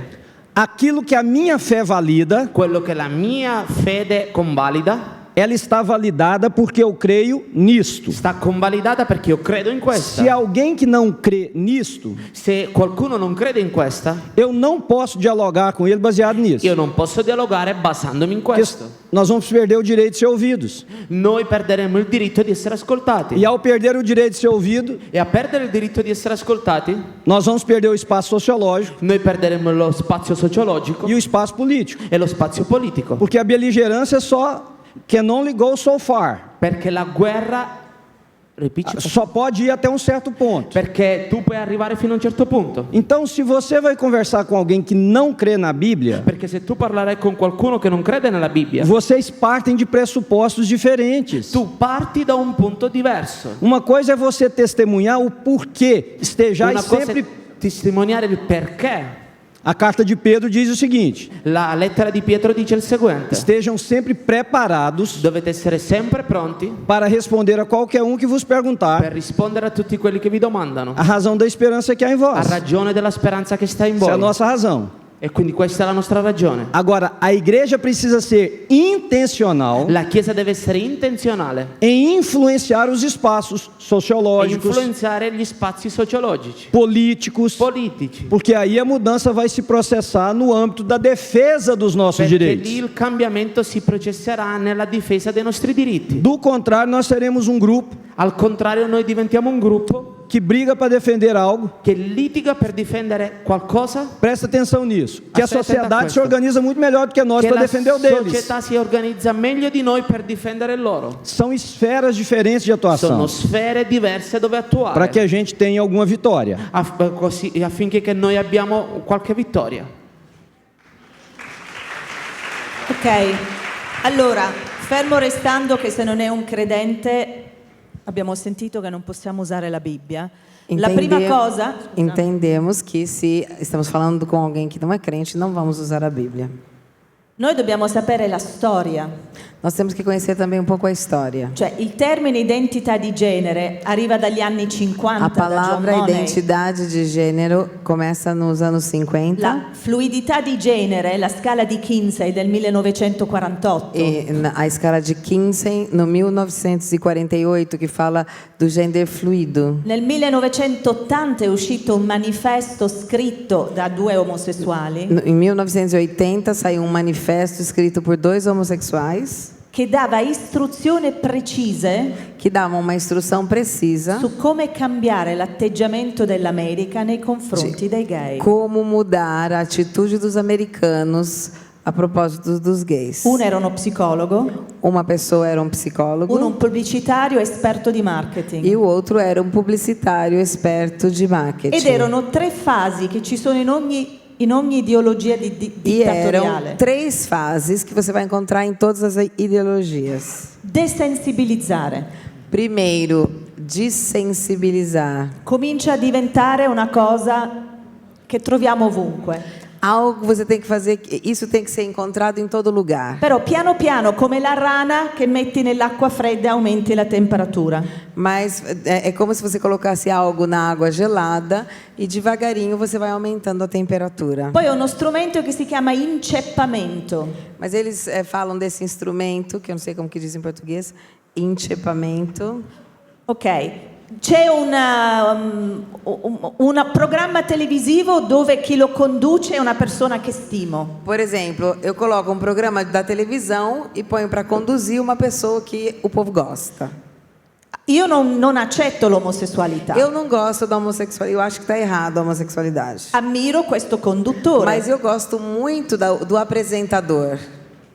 Aquilo que a minha fé valida, Quello che la mia fede convalida ela está validada porque eu creio nisto. sta convalidata perché io credo in questa. Se alguém que não crê nisto, Se qualcuno non crede in questa, eu não posso dialogar com ele baseado nisso. io non posso dialogare basandomi in Porque questo. nós vamos perder o direito de ser ouvidos. Noi perderemo il diritto di essere ascoltati. E ao perder o direito de ser ouvido, E a perdere il diritto di essere ascoltati, nós vamos perder o espaço sociológico noi perderemo lo spazio sociologico e o espaço político. e lo spazio politico. Porque a beligerância é só que não ligou so far. Perché la guerra, ripeti, Só pode ir até um certo ponto. perché tu puoi arrivare fino a un certo punto. Então, se você vai conversar com alguém que não crê na Bíblia, Perché se tu parlerai con qualcuno che non crede nella Bibbia, vocês partem de pressupostos diferentes. tu parti da un punto diverso. Uma coisa é você testemunhar o porquê estejais Una cosa sempre. è testimoniare il perché. A carta de Pedro diz o seguinte: La lettera di Pietro dice il seguente: estejam sempre preparados dovete essere sempre pronti para responder a qualquer um que vos perguntar per rispondere a tutti quelli che vi domandano a razão da esperança que há em a vós. ragione della speranza che sta in Essa é a voi. nossa razão. E quindi questa è la nostra ragione. Agora, a igreja precisa ser intencional La Chiesa deve essere intenzionale em influenciar os espaços e sociológicos, influenzare gli spazi sociologici, políticos, politici, porque aí a mudança vai se processar no âmbito da defesa dos nossos perché direitos. lì il cambiamento si processerà nella difesa dei nostri diritti. Do contrário, nós seremos um grupo Al contrario, noi diventiamo un gruppo que briga para defender algo. che litiga per difendere qualcosa, Presta atenção nisso, que a Acerta sociedade questo. se organiza muito melhor do que nós che para la defender o deles. società si organizza meglio di noi per difendere loro. São esferas diferentes de atuação, Sono sfere diverse dove attuare para que a gente tenha alguma vitória. affinché che noi abbiamo qualche vittoria. Ok, allora, fermo restando che se non è un credente, abbiamo sentito che non possiamo usare la Bibbia. La prima cosa... Entendemos que se estamos falando com alguém que não é crente, não vamos usar a Bíblia. Noi dobbiamo sapere la storia. nós temos que conhecer também um pouco a história. Cioè, il termine identità di genere arriva dagli anni 50 A da John palavra Money. identidade de gênero começa nos anos 50 La fluidità di genere, la scala di Kinsey del 1948. a escala de Kinsey no 1948 que fala do gender fluido. Nel 1980 è uscito un manifesto scritto da due omosessuali Em 1980 saiu um manifesto escrito por dois homossexuais che dava istruzioni precise que davam uma instrução precisa su come cambiare l'atteggiamento dell'America nei confronti dei gay. como mudar a atitude dos americanos a propósito dos gays. Uno era uno psicologo, Uma pessoa era um psicólogo uno un pubblicitario esperto di marketing. e o outro era um publicitário esperto de marketing. Ed erano tre fasi che ci sono in ogni ideologia E dittatoriale. eram 3 fases que você vai encontrar em todas as ideologias. Desensibilizzare. Primeiro, desensibilizar. Comincia a diventare una cosa che troviamo ovunque. Algo você tem que fazer, isso tem que ser encontrado em todo lugar. Però piano piano, come la rana che metti nell'acqua fredda e aumenti la temperatura. Mas é como se você colocasse algo na água gelada e devagarinho você vai aumentando a temperatura. Poi è uno strumento che si chiama inceppamento. Mas eles falam desse instrumento, que eu não sei como que diz em português, enchepamento. Ok. C'è un programma televisivo dove chi lo conduce è una persona che stimo. Por exemplo, eu coloco um programa da televisão e ponho para conduzir uma pessoa que o povo gosta. Io non accetto l'omosessualità. Eu não gosto da homossexualidade, eu acho que está errado a homossexualidade. Ammiro questo conduttore. Mas eu gosto muito do apresentador.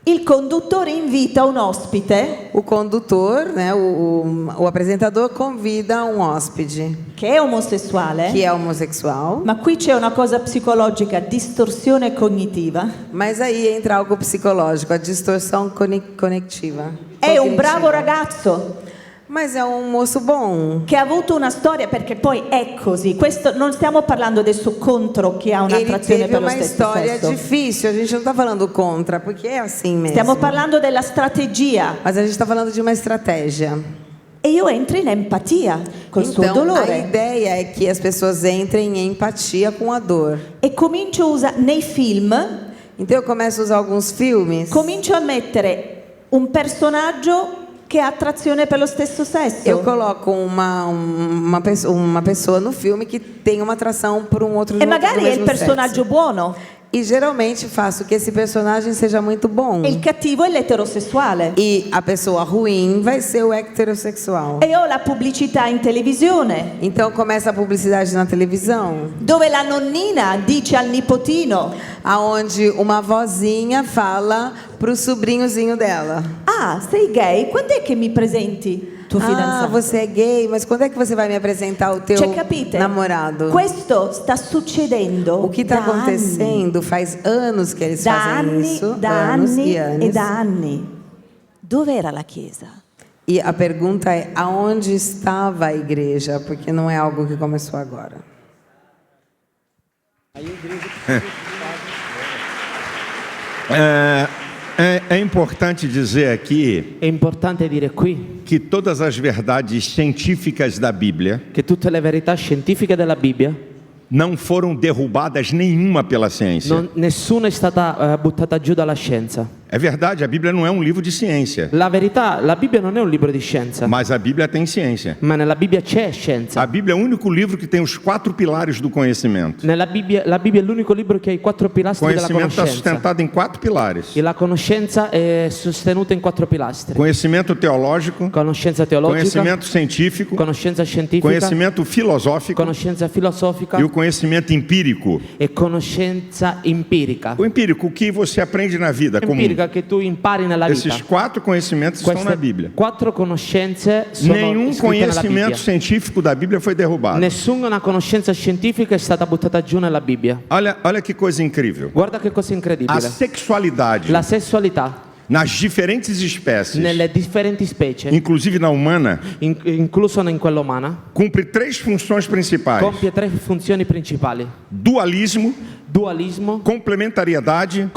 Il conduttore invita un ospite O condutor, né, o apresentador convida um hóspede che è omosessuale, que é homossexual, ma qui c'è una cosa psicologica, distorsione cognitiva. mas aí entra algo psicológico, a distorção conectiva. È un bravo Cognitiva. ragazzo Mas é um moço bom. che ha avuto una storia, perché poi è così. Questo non stiamo parlando adesso contro chi ha Ele un'attrazione teve per lo uma stesso história sesso. difícil, a gente não está falando contra, porque é assim mesmo. Stiamo parlando della strategia. Mas a gente está falando de uma estratégia. E io entro in empatia col suo Então, a dolore. ideia é que as pessoas entrem em empatia com a dor. E comincio a usare, nei film, Então eu começo a usar alguns filmes. comincio a mettere un personaggio che ha attrazione per lo stesso sesso. Eu coloco uma pessoa no filme que tem uma atração por um outro E do magari è il mesmo personaggio sexo. buono. E geralmente faço que esse personagem seja muito bom. E il cattivo è l'eterosessuale. E a pessoa ruim vai ser o heterossexual. E ho la pubblicità in televisione, Então começa a publicidade na televisão, dove la nonnina dice al nipotino: aonde uma vozinha fala pro sobrinhozinho dela: ah, sei gay? Quando è che mi presenti tuo ah, fidanzato? você é gay, mas quando é que você vai me apresentar o teu Cioè, capite? namorado? Questo sta succedendo O que está da acontecendo faz anos que eles da fazem anni, isso, da anos anni e anos. e da anni. Dov'era la Chiesa? E a pergunta é, aonde estava a igreja? Porque não é algo que começou agora. É importante dizer aqui È importante dire qui que todas as verdades científicas da Bíblia che tutte le verità scientifiche della Bibbia, não foram derrubadas nenhuma pela ciência. nessuna è stata buttata giù dalla scienza. É verdade, a Bíblia não é um livro de ciência, La verità, la Bibbia non è un libro di scienza, mas a Bíblia tem ciência. ma nella Bibbia c'è scienza. A Bíblia é o único livro que tem os 4 pilares do conhecimento. La Bibbia è l'unico libro che ha i 4 O pilastri della conhecimento está conoscenza. sustentado em 4 pilares: E la conoscenza è sostenuta in 4 pilastri. conhecimento teológico, Conoscenza teologica, conhecimento científico, conoscenza scientifica, conhecimento filosófico conoscenza filosofica e o conhecimento empírico. e conoscenza empirica. O empírico, o que você aprende na vida comum. Empirica che tu impari nella vita. Esses 4 conhecimentos estão na Bíblia. 4 conoscenze sono Nenhum scritte nella conhecimento Bibbia. científico da Bíblia foi derrubado. Nessuna conoscenza scientifica è stata buttata giù nella Bibbia. Olha que coisa incrível. Guarda che cosa A incredibile. sexualidade La sessualità nas diferentes espécies, nelle differenti specie, inclusive na humana, incluso in quella umana, cumpre 3 funções principais: compie 3 funzioni principali: dualismo, dualismo, complementariedade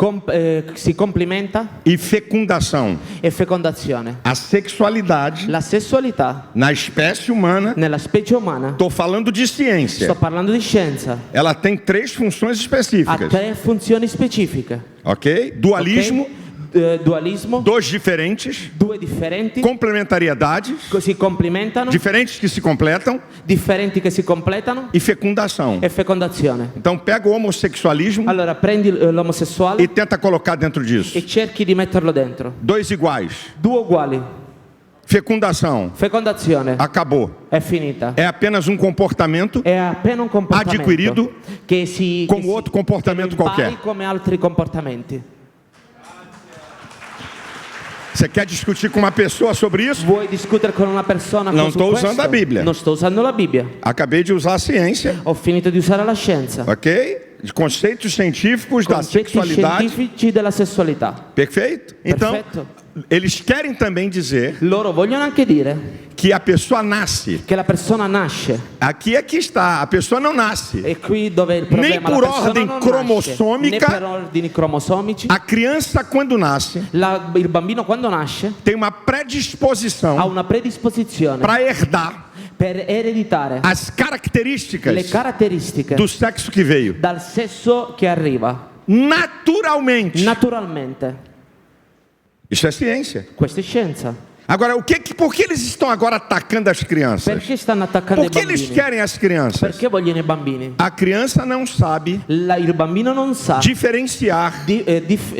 si complementa e fecundação. e fecondazione. A sexualidade La sessualità na espécie humana, nella specie umana, estou falando de ciência, sto parlando di scienza, ela tem 3 funções ha específicas, 3 funzioni specifiche. ok? Dualismo, Ok? Dualismo, 2 diferentes, 2 differenti, complementariedades, si complementano, diferentes que se completam, differenti che si completano, e fecundação. e fecondazione. Então pega o homossexualismo Allora prendi l'omosessuale e tenta colocar dentro disso. e cerchi di metterlo dentro. 2 iguais. 2 uguali, Fecundação. fecondazione, Acabou. è finita. É apenas um comportamento È appena un comportamento adquirido che si como che si- outro comportamento che lo impari qualquer. come altri comportamenti. Você quer discutir com uma pessoa sobre isso? Vuoi discutere con una persona Non su sto questo? usando la Bibbia. Non sto usando la Bibbia. Acabei de usar a ciência, Ho finito di usare la scienza. ok? De conceitos científicos da Concetti sexualidade. scientifici della sessualità. Perfeito? Então, Perfetto. eles querem também dizer Loro vogliono anche dire que a pessoa nasce. che la persona nasce. Aqui é que está, a pessoa não nasce. E qui dove è il problema, Nem por la persona ordem non cromossomica. nasce, né per ordini cromosomici. A criança, quando nasce, Il bambino quando nasce tem uma ha predisposição una predisposizione para herdar per ereditare as le características caratteristiche do sexo que veio. dal sesso che arriva Naturalmente. naturalmente. Isso é ciência. Questa è scienza. Agora, por que eles estão agora atacando as crianças? Perché stanno attaccando Por i que eles bambini? querem as crianças? Perché vogliono i bambini? A criança não sabe Il bambino non sa diferenciar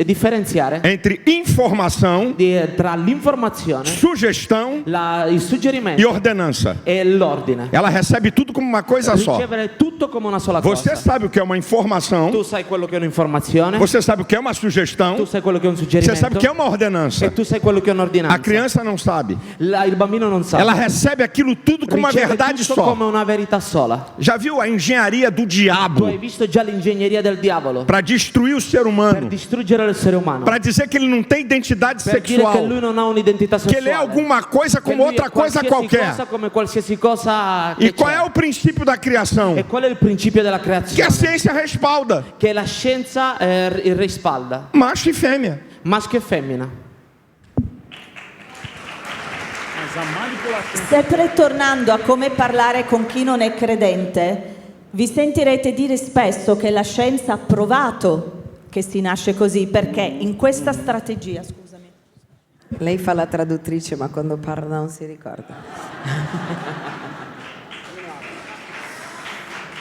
differenziare entre informação, tra l'informazione, sugestão il e suggerimento ordenança. e l'ordine. Ela recebe tudo como uma coisa só. Ricevere tutto come una sola Você cosa. sabe o que é uma informação, Tu sai quello che è un'informazione, você sabe o que é uma tu sugestão, sai quello che è un você suggerimento sabe o que é uma ordenança. e tu sai quello che è A un'ordinanza. criança não sabe. Il bambino non sa. Ela recebe aquilo tudo como uma Riceve verdade tutto só. come una verità sola. Já viu a engenharia do Tu diabo hai visto già l'ingegneria del diavolo para destruir o ser per humano, distruggere l'essere umano, para dizer que ele não tem identidade per dire che sexual, lui non ha un'identità que ele é sessuale, alguma coisa che como lui è outra coisa qualsiasi qualquer. cosa come qualsiasi cosa E che qual c'è. é o princípio da criação? E qual è il principio della Que a creazione? ciência respalda, Che la scienza rispalda, macho e fêmea. maschio e femmina. Sempre tornando a come parlare con chi non è credente, vi sentirete dire spesso che la scienza ha provato che si nasce così, perché in questa strategia, scusami. Lei fa la traduttrice, ma quando parla non si ricorda.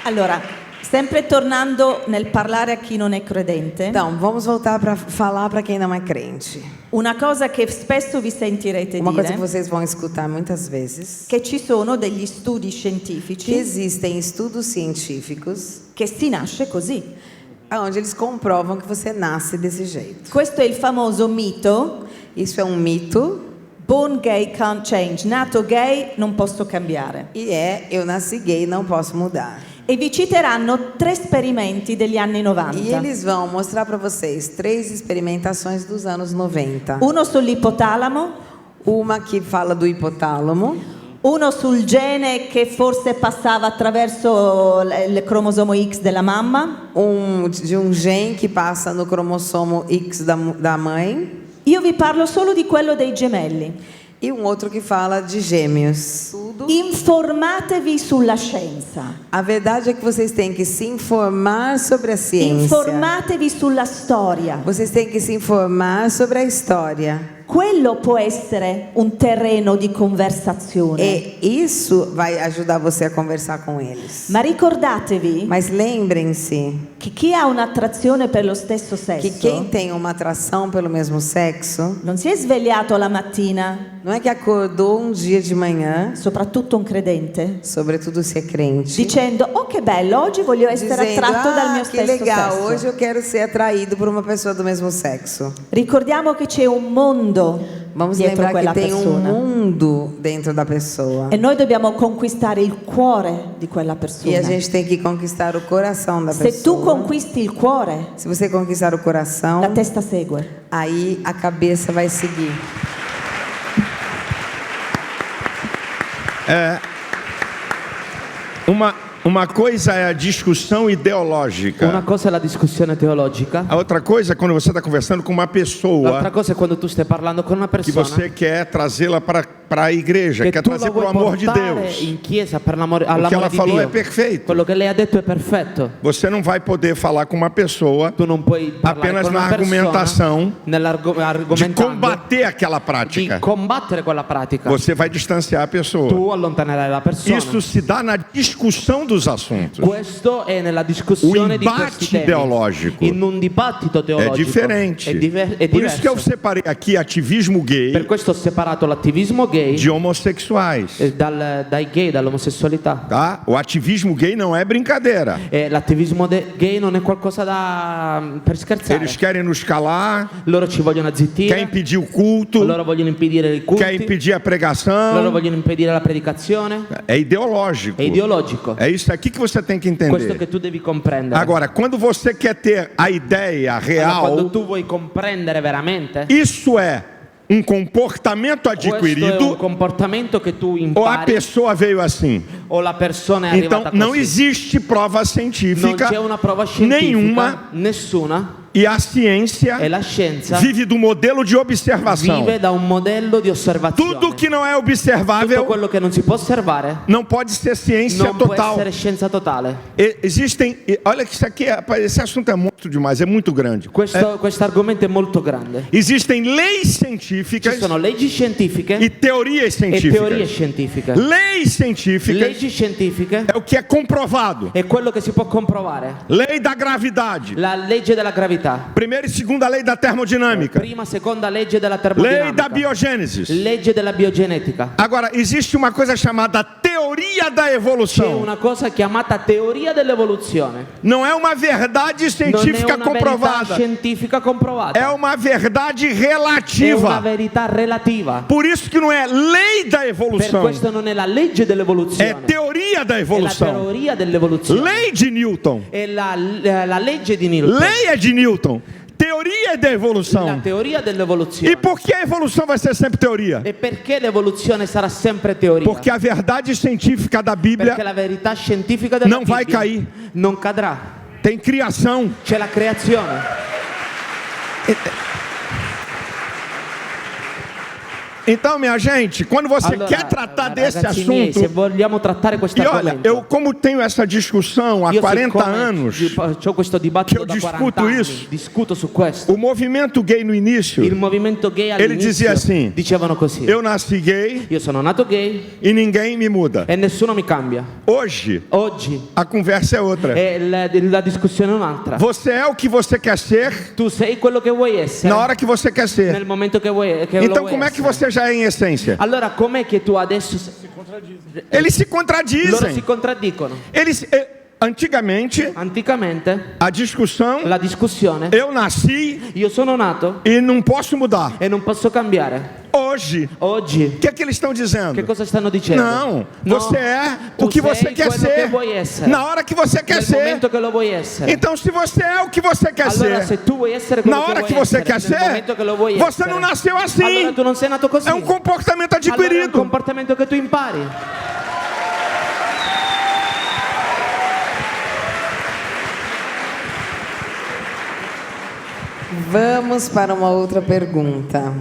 Allora, sempre tornando nel parlare a chi non è credente, Então, vamos voltar para falar para quem não é crente. una cosa che spesso vi sentirete Uma coisa dire que vocês vão escutar muitas vezes, che ci sono degli studi que scientifici existem estudos científicos che si nasce così. onde eles comprovam que você nasce desse jeito. Questo è il famoso mito: Isso é um mito born gay can't change, nato gay non posso cambiare. e eu nasci gay, não posso mudar. E vi citeranno 3 esperimenti degli anni E 90. eles vão mostrar para vocês 3 experimentações dos anos 90. Uno sull'ipotalamo, Uma que fala do hipotálamo, uno sul gene che forse passava attraverso il cromosomo X della mamma. de um gene que passa no cromossomo X da mãe, Io vi parlo solo di quello dei gemelli. e um outro que fala de gêmeos. Informatevi sulla scienza. A verdade é que vocês têm que se informar sobre a ciência. Informatevi sulla storia. Vocês têm que se informar sobre a história. Quello può essere un terreno di conversazione. E isso vai ajudar você a conversar com eles. Ma ricordatevi Mas lembrem-se che chi ha un'attrazione per lo stesso que quem sesso tem uma atração pelo mesmo sexo, non si è svegliato la mattina, não é que acordou um dia de manhã, soprattutto un credente, sobretudo se é crente, dicendo: oh che bello, oggi voglio essere dizendo, attratto dal mio que stesso legal, sesso. hoje eu quero ser atraído por uma pessoa do mesmo sexo. Ricordiamo che c'è un mondo Vamos dietro lembrar quella que tem um persona mundo dentro da pessoa. e noi dobbiamo conquistare il cuore di quella E a persona. gente tem que conquistar o coração da Se tu pessoa. conquisti il cuore, Se você conquistar o coração, la testa segue. aí a cabeça vai seguir. Uma coisa é a discussão ideológica. Una cosa è la discussione teologica, A outra coisa é quando você está conversando com uma pessoa l'altra cosa è quando tu stai parlando con una que persona você quer trazê-la para a igreja, che quer tu la trazer para o vuoi amor de portare Deus. in chiesa per l'amore, O que all'amore ela di falou é Dio. perfeito. Quello che lei ha detto è perfetto. Você não vai poder falar com uma pessoa Tu non puoi parlare apenas con na una persona argumentação de nell'argomentando combater aquela di prática. combattere quella pratica. Você vai distanciar a pessoa. Tu allontanerai la persona. Isso se dá na discussão dos assuntos. Questo è nella discussione O di questi embate temi. ideológico In un dibattito é teologico diferente. è Por isso que eu diverso. separei aqui ativismo Per gay questo ho separato l'attivismo gay de homossexuais. dai gay, dall'omosessualità. Tá? O ativismo gay não é brincadeira. E l'attivismo gay non è qualcosa per scherzare. Eles querem nos calar, Loro ci vogliono querem azzittire, impedir o culto, loro vogliono impedire il culto, querem impedir a loro pregação. vogliono impedire la predicazione. É ideológico. È ideologico. É isso aqui que você tem que Questo entender. che tu devi comprendere. Agora, quando você quer ter a ideia Allora, real, quando tu vuoi comprendere veramente, isso é um comportamento questo è un adquirido comportamento che tu ou a impari pessoa veio assim. o la persona è Então, arrivata não così. existe prova Non científica c'è una prova scientifica, nenhuma nessuna, e a ciência e la scienza vive do modelo de observação. vive da un modello di osservazione. Tudo que não é Tutto observável quello che non si può osservare não pode ser ciência non può total. essere scienza totale. Olha que isso aqui, esse assunto é muito demais, é muito grande. Questo argomento è molto grande. Existem leis Ci científicas sono leggi scientifiche e teorias e teorie científicas. scientifiche. Leis científicas Leggi scientifiche é o que é comprovado. è quello che si può comprovare. Lei da gravidade. La legge della gravità, Primeira e segunda lei da termodinâmica. prima, seconda legge della Lei termodinamica, da biogênesis. legge della biogenetica. Agora, existe uma coisa chamada teoria da C'è evolução. una cosa chiamata teoria dell'evoluzione. Não é uma verdade Non è científica una verità comprovada. scientifica comprovata. É uma verdade È una relativa. verità relativa. Por isso que não é lei da Per evolução. questo non è la legge É dell'evoluzione, teoria da è la evolução. teoria dell'evoluzione. Lei de Newton. È la legge di Newton. Lei é de Newton. Teoria é da La evolução. teoria dell'evoluzione. E por que a evolução vai ser sempre teoria? E perché l'evoluzione sarà sempre teoria? Porque a verdade científica da Bíblia Perché la verità scientifica della non vai Bibbia cair. non cadrà. tem criação. C'è la creazione. Então, minha gente, quando você Allora, quer tratar desse ragazzi miei, se assunto, vogliamo trattare questo e olha, argomento, eu como tenho essa discussão há io 40 siccome anos, ho questo dibattito che eu da 40 discuto anni, isso. discuto su questo. o movimento gay no início, Il movimento gay ele dizia all'inizio assim: dicevano così: eu nasci gay io sono nato gay e ninguém me muda. e nessuno mi cambia. Hoje, Oggi a conversa é outra. la discussione è un'altra. Você é o que você quer ser Tu sei quello che vuoi essere na hora que você quer ser. nel momento che vuoi che lo Então, vuoi como é que essere. você já é em essência? Allora com'è che tu adesso Eles se loro si contradizem. contraddicono? Antigamente, Anticamente a discussão, la discussione, eu nasci io sono nato e não posso mudar. e non posso cambiare. Hoje, Oggi o que é que eles estão dizendo? che cosa stanno dicendo? Não, No, você é tu o que você sei quer quello che ser vuoi essere na hora que você quer nel ser. momento che lo vuoi essere. Então, se você é o que você quer Allora ser se tu vuoi essere quello na hora que vuoi você essere, quer nel ser, momento che lo vuoi você essere, não nasceu assim. allora tu non sei nato così. É um comportamento Allora è un adquirido. comportamento che tu impari. Vamos para uma outra pergunta.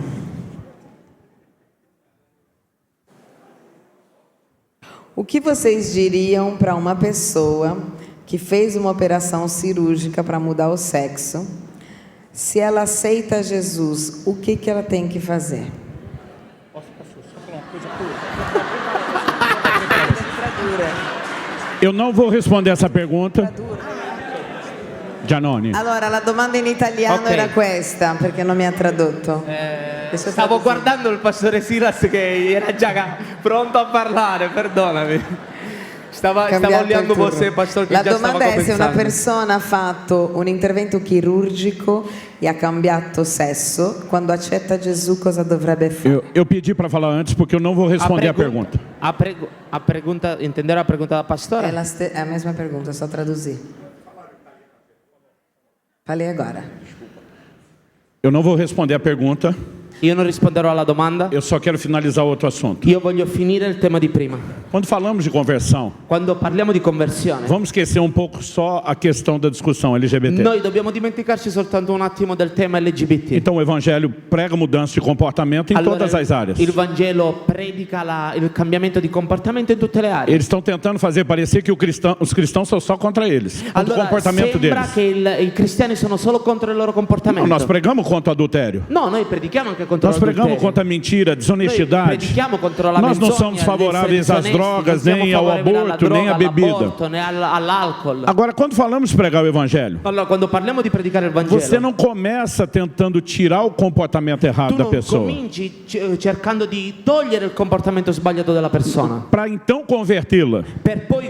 O que vocês diriam para uma pessoa que fez uma operação cirúrgica para mudar o sexo? Se ela aceita Jesus, o que ela tem que fazer? Eu não vou responder essa pergunta. Giannone. Allora, la domanda in italiano Ok. era questa, perché non mi ha tradotto. Adesso Stavo traduzzi. guardando il pastore Silas che era già pronto a parlare, perdonami. Stavo Cambiato olhando il turno. você, pastor, che La già stava domanda è se una pensando. persona ha fatto un intervento chirurgico e ha cambiato sesso, quando accetta Gesù cosa dovrebbe fare? Eu pedi para falar antes porque eu não vou responder a pergunta. A pergunta, entenderam a pergunta da pastora? È la mesma pergunta, só traduzir. Falei agora. Eu não vou responder a pergunta Io non risponderò alla domanda. Eu só quero finalizar outro assunto. Io voglio finire il tema di prima. Quando falamos de conversão, Quando parliamo di conversione, vamos esquecer um pouco só a questão da discussão LGBT. noi dobbiamo dimenticarci soltanto un attimo del tema LGBT. Então o Evangelho prega mudança de comportamento em todas as áreas. Il Vangelo predica il cambiamento di comportamento in tutte le aree. Eles estão tentando fazer parecer que os cristãos são só contra eles, contra o Allora comportamento sembra deles. che i cristiani sono solo contro il loro Não, comportamento. nós pregamos contra o adultério. No, noi predichiamo anche contro Nós pregamos l'adulterio. contra a mentira, a Noi desonestidade. predichiamo contro la Nós não menzogna, somos favoráveis às l'essere drogas, disonesti, non nem siamo ao favorevoli alla aborto, nem à droga, bebida. all'aborto, né all'alcol. Agora, quando falamos de pregar o Evangelho, Allora, quando parliamo di predicare il Vangelo, você não começa tentando tirar o comportamento errado tu da non pessoa, cominci cercando di togliere il comportamento sbagliato della persona. para então convertê-la. Per poi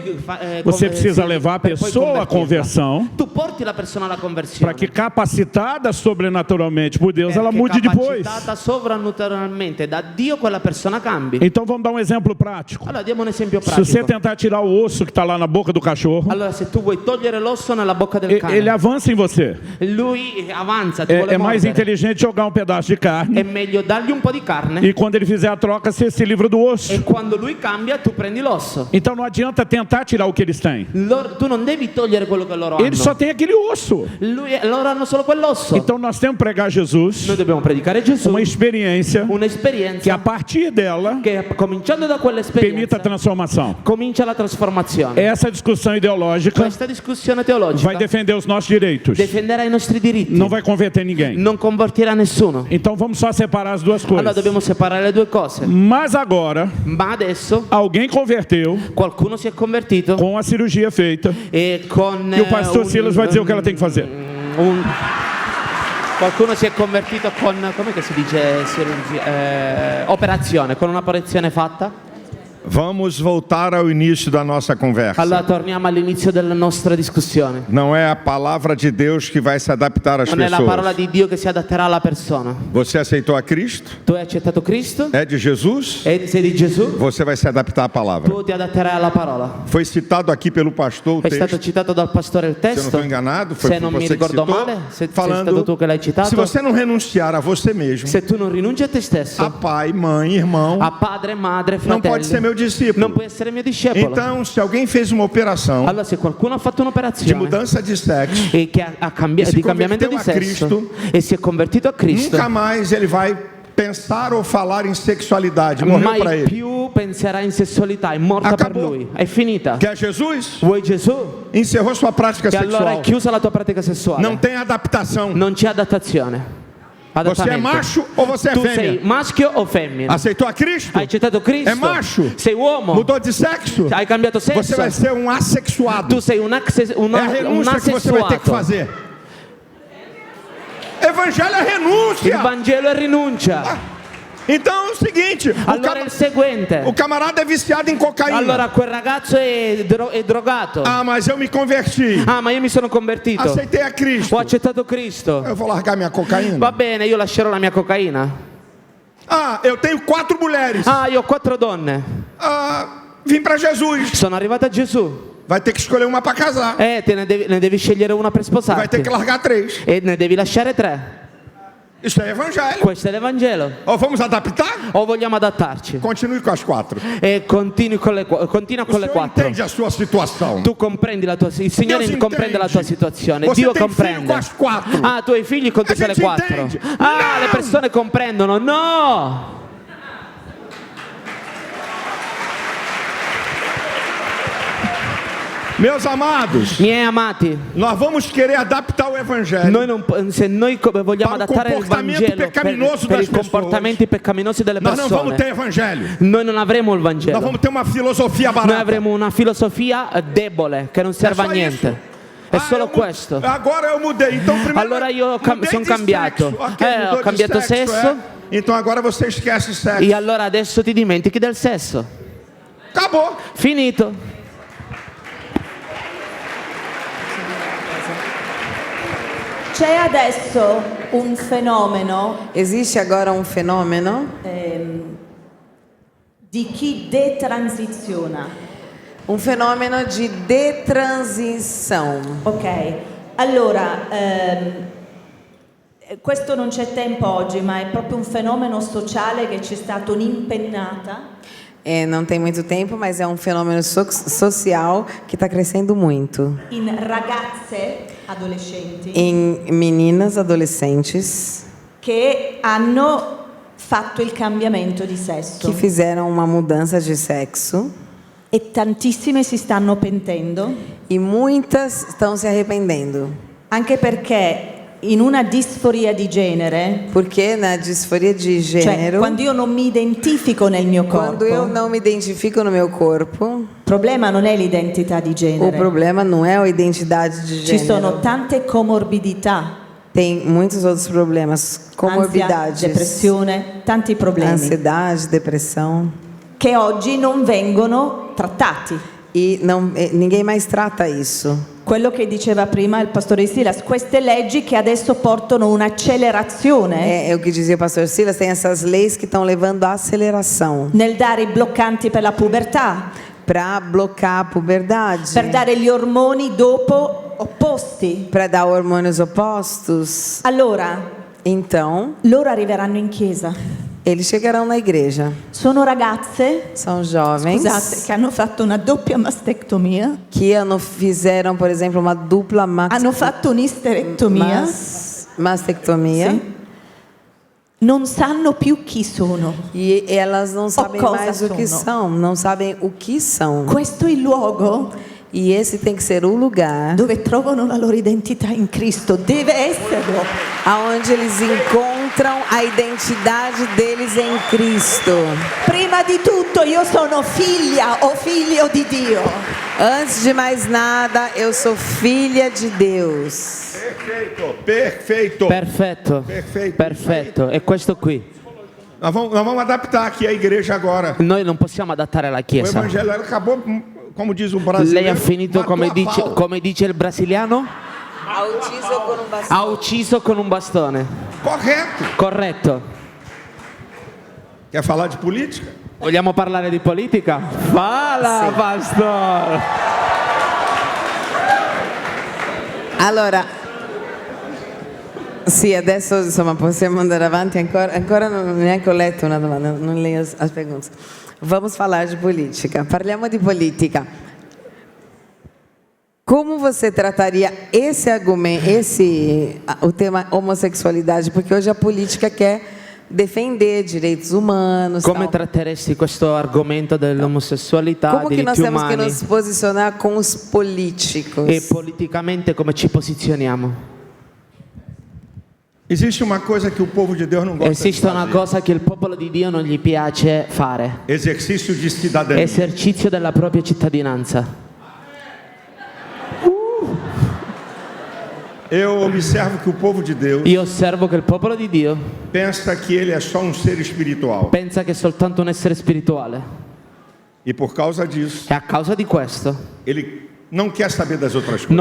Você precisa levar a per poi pessoa à convertirla. conversão, Tu porti la persona alla conversione. para que capacitada sobrenaturalmente por Deus, ela perché mude depois. capacitata sovrannaturalmente da Dio quella persona cambi. Então vamos dar um exemplo prático. Allora diamo un esempio Se você pratico. tentar tirar o osso que está lá na boca do cachorro, Allora se tu vuoi togliere l'osso nella bocca del cane, ele avança em você. lui avanza, ti vuole É mais mordere. inteligente jogar um pedaço de È carne meglio dargli un po' di carne e quando ele fizer a troca, você se livra do osso. e quando lui cambia tu prendi l'osso. Então não adianta tentar tirar o que eles têm. Tu non devi togliere quello che loro hanno. Eles só têm aquele osso. Loro hanno solo quell'osso. Então nós temos que pregar Jesus, Noi dobbiamo predicare Gesù, uma experiência que un'esperienza a partir dela che cominciando da permita a quell'esperienza transformação. comincia la trasformazione. Essa discussão ideológica Questa discussione teologica vai defender os nossos direitos, difenderà i nostri diritti, não vai converter ninguém. non convertirà nessuno. Então vamos só separar as duas Allora coisas. dobbiamo separare le due cose. Mas agora, Ma adesso alguém converteu qualcuno si è convertito com a cirurgia feita e con e o pastor Silas vai dizer o que ela tem que fazer. qualcuno si è convertito con, come che si dice, operazione, con un'operazione fatta. Vamos voltar ao início da nossa conversa. Allora torniamo all'inizio della nostra discussione. Não é a palavra de Deus que vai se adaptar às Non è la parola pessoas. di Dio che si adatterà alla persona. Você aceitou a Cristo? Tu hai accettato Cristo? É de Jesus? Sei di Gesù? Você vai se adaptar à palavra. Tu ti adatterai alla parola. Foi citado aqui pelo pastor o È stato texto. citato dal pastore il Se eu não testo. estou enganado, foi Se non mi você que ricordo citou, male, se sei falando, stato tu che l'hai citato. se você não renunciar a você mesmo, Se tu non rinunci a te a stesso, pai, mãe, irmão, a padre, madre, não pode ser fratelli, meu discípulo. non puoi essere mio discepolo. Então, se alguém fez uma operação Allora se qualcuno ha fatto de un'operazione mudança de sexo, e che E si di cambiamento di converteu a sesso Cristo, e si è convertito a Cristo, nunca mais ele vai pensar ou falar em sexualidade. Morreu para mai ele. più penserà in sessualità, è morta per Acabou. lui, è finita. Quer Jesus? Vuoi Gesù? Encerrou sua prática E allora è sexual. chiusa la tua pratica sessuale. Não tem adaptação. Non c'è adattazione. Você é Adattamento. macho ou você é Tu sei fêmea? maschio o femmina? Aceitou a Cristo? Hai accettato Cristo? É macho? Sei uomo? Mudou de sexo? Hai cambiato Você sesso? vai ser um assexuado. Tu sei un É a renúncia que você vai ter que asessuato. fazer. Evangelho é Il renúncia. Vangelo è rinuncia. Então é o seguinte: Allora è il seguente. o camarada é viciado em cocaína. Allora quel ragazzo è drogato. Ah, mas eu me converti. Ah, ma io mi sono convertito. Aceitei a Cristo. Ho accettato Cristo. Eu vou largar minha cocaína. Va bene, io lascerò la mia cocaina. Ah, eu tenho 4 mulheres. Ah, io ho 4 donne. Ah, vim para Jesus. Sono arrivata a Gesù. Vai ter que escolher uma para casar. Ne devi scegliere una per Vai ter que sposarti. largar 3. E ne devi lasciare 3. Isso é evangelho. Questo è l'Evangelo. Ou vamos adaptar? O vogliamo adattarci? Continue com as 4. E continua con le O 4. entende a sua situação. Tu comprendi la tua il Signore Deus comprende la tua entende. situazione. Você Dio tem filho comprende. com as 4. Ah, tu hai figli con tutte A le gente 4. entende. Ah, No! le persone comprendono. No! Meus amados, Miei amati, nós vamos querer adaptar o evangelho. se noi vogliamo Para o adattare il comportamento Vangelo pecaminoso per i das pessoas. comportamenti peccaminosi delle Nós não vamos persone, ter evangelho. noi non avremo il Nós Vangelo. vamos ter uma filosofia Noi barata. avremo una filosofia debole che non serve a só niente. isso. È solo questo. Agora eu mudei. Então, primeiro, Allora io mudei sono de cambiato. sexo. Ok, mudou Ho de cambiato sexo, sesso. Então agora você esquece o sexo. E allora adesso ti dimentichi del sesso. Acabou. Finito. C'è adesso un fenomeno Existe agora um fenômeno di chi detransiziona. um fenômeno de detransição. Ok, allora Questo non c'è tempo oggi, ma è proprio un fenomeno sociale che c'è stato un'impennata Não tem muito tempo, mas é um fenômeno social que está crescendo muito. in ragazze adolescenti Em meninas adolescentes che hanno fatto il cambiamento di sesso que fizeram uma mudança de sexo e tantissime si stanno pentendo, e muitas estão se arrependendo. anche perché in una disforia di genere, Porque na disforia de cioè gênero, quando io non mi identifico nel mio quando eu corpo, não me identifico no meu corpo, il problema non è l'identità di o genere, problema não é a identidade de ci sono gênero. tante comorbidità, Tem muitos outros problemas, ansia, comorbidades, depressione, tanti problemi ansiedade, depressão, che oggi non vengono trattati. e ninguém mais trata isso. Quello che diceva prima il pastore Silas, queste leggi che adesso portano un'accelerazione É o que dizia o pastor Silas, tem essas leis que estão levando à aceleração nel dare i bloccanti per la pubertà, para bloquear a puberdade, per dare gli ormoni dopo opposti. para dar hormônios opostos. Allora, Então, loro arriveranno in chiesa. eles chegarão na igreja. Sono ragazze, São jovens scusate, che hanno fatto una doppia mastectomia, que fizeram, por exemplo, uma dupla hanno fatto un'isterectomia, mastectomia. sì, non sanno più chi sono. E elas não sabem cosa mais o que sono. são, não sabem o que são. Questo è il luogo E esse tem que ser o lugar dove trovano la loro identità in Cristo, deve esserlo. aonde eles encontram a identidade deles em Cristo. Prima di tutto io sono figlia o figlio di Dio. Antes de mais nada, eu sou filha de Deus. Perfeito. Perfetto. Perfetto. Perfetto. È questo qui. Nós vamos adaptar aqui a igreja agora. Noi non possiamo adattare la O Chiesa. evangelho acabou, como diz o Lei brasileiro, ha finito matou a pau. come dice il brasiliano? Ha ucciso con un bastone. Correto. Corretto. Quer falar de política? Vogliamo parlare di politica? Fala, pastor! Allora, sì, adesso insomma possiamo andare avanti ancora non neanche ho letto una domanda, non leio as perguntas. Vamos falar de política. Parliamo di politica. Como você trataria esse argumento, o tema homossexualidade? Porque hoje a política quer defender direitos humanos. Come tal. tratteresti questo argomento dell'omosessualità, Como que nós diritti temos que umani? nos posicionar com os políticos? E politicamente come ci posizioniamo? Existe uma coisa que o povo de Deus não gosta Esiste de una fazer. cosa che il popolo di Dio non gli piace fare. Exercício de cidadania. Esercizio della propria cittadinanza. Eu observo que o povo de Deus Io osservo che il popolo di Dio pensa que ele é só um ser espiritual. pensa che è soltanto un essere spirituale. E por causa disso, E a causa di questo ele não quer saber das outras coisas.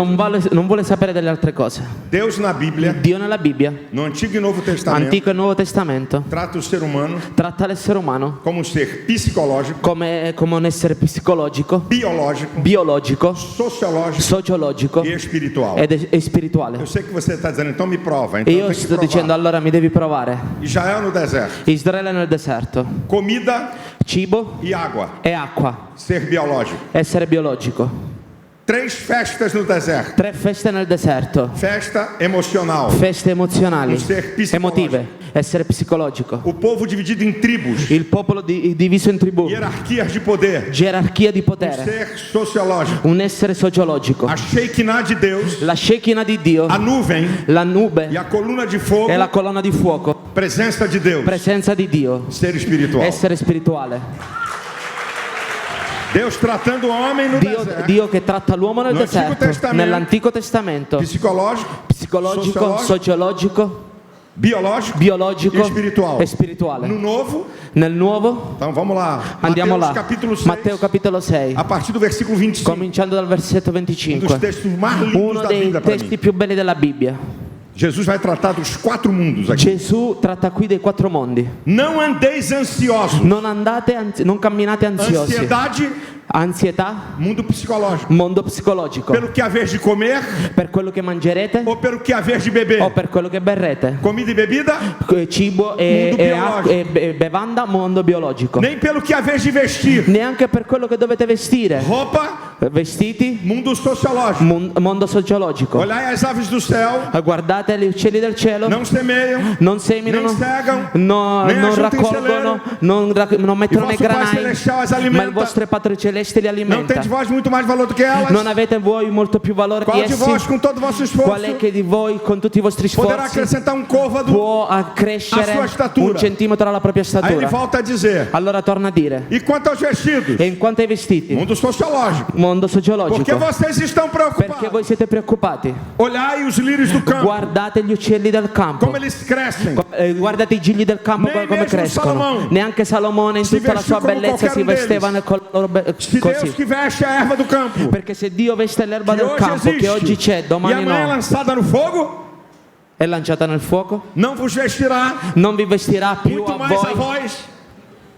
non vuole sapere delle altre cose. Deus na Bíblia, Dio nella Bibbia, no Antigo e Novo Testamento, Antico e Nuovo Testamento, trata o ser humano tratta l'essere umano como um ser psicológico, come un essere psicologico, biológico, biologico, sociológico sociologico e espiritual. e spirituale. Eu sei que você está dizendo, então me prova. Então E io tem que sto dicendo, provar. allora mi devi provare. Israel no deserto, Israele nel deserto, comida cibo e água, e acqua, ser biológico. essere biologico. 3 festas no deserto, 3 feste nel deserto, festa emocional. feste emozionali, Un ser psicologico. emotive, essere psicologico. O povo dividido em tribos, Il popolo diviso in tribù, hierarquias de poder, gerarchia di um potere, ser sociológico. un essere sociologico, A Shekinah de Deus, la Shekinah di Dio, a nuvem la nube e a coluna de fogo, e la colonna di fuoco, presença de Deus, presenza di Dio, ser espiritual. essere spirituale. Deus tratando o homem no deserto, Dio che tratta l'uomo nel No Antico deserto, Testamento, nell'Antico Testamento, psicológico, psicologico, sociologico, biológico biologico e espiritual. e spirituale. No Novo, Nel Nuovo então vamos lá. andiamo Mateus là, capítulo 6, Matteo capitolo 6, a partir do versículo 25. cominciando dal versetto Um dos 25, textos mais lindos uno da dei Bíblia para testi mim. più belli della Bibbia. Jesus vai tratar dos 4 mundos aqui. Gesù tratta qui dei 4 mondi. Não andeis ansiosos. Non camminate ansiosi. Ansiedade Ansietà, mundo psicológico. mondo psicologico. Pelo que haver de comer Per quello che mangerete ou pelo que haver de beber? o per quello che berrete. Comida e bebida? Cibo Mondo biologico. e bevanda, mondo biologico. Nem pelo que haver de vestir. Neanche per quello che dovete vestire. Roupa, Vestiti, mundo sociológico. mondo sociologico. Olhai as aves do céu, Guardate gli uccelli del cielo, não semeiam, non seminano, nem cegam, non nem ajuntam em raccolgono, celeiro. non E mettono nei vosso Pai granai, Celestial as ma il alimenta. vostro Padre Celeste li Não alimenta. tem de vós muito mais valor do que elas? Non avete voi molto più valore Qual di de essi? vós, com todo o vosso Qual è esforço, che di voi con tutti i vostri poderá sforzi acrescentar côvado? può a accrescere sua statura? un centimetro alla propria Aí ele statura? volta a dizer: Allora torna a dire, e quanto aos vestidos? e in quanto ai vestiti? Mundo sociológico. Mondo Porque sociologico. vocês estão Perché preocupados. voi siete preoccupati? Olhai os lírios do campo, Guardate gli uccelli del campo. como eles crescem. Guardate i gigli del campo Nem come mesmo crescono. Salomão Neanche Salomone in si tutta la vestiu sua come bellezza qualquer si un deles. vestiva nel Se Deus così. que veste a erva do campo, Perché se Dio veste l'erba que del hoje campo, che oggi existe, c'è, e domani amanhã é no, lançada no fogo, è lanciata nel fuoco, não vos vestirá non vi vestirà più muito a mais a voi, vós,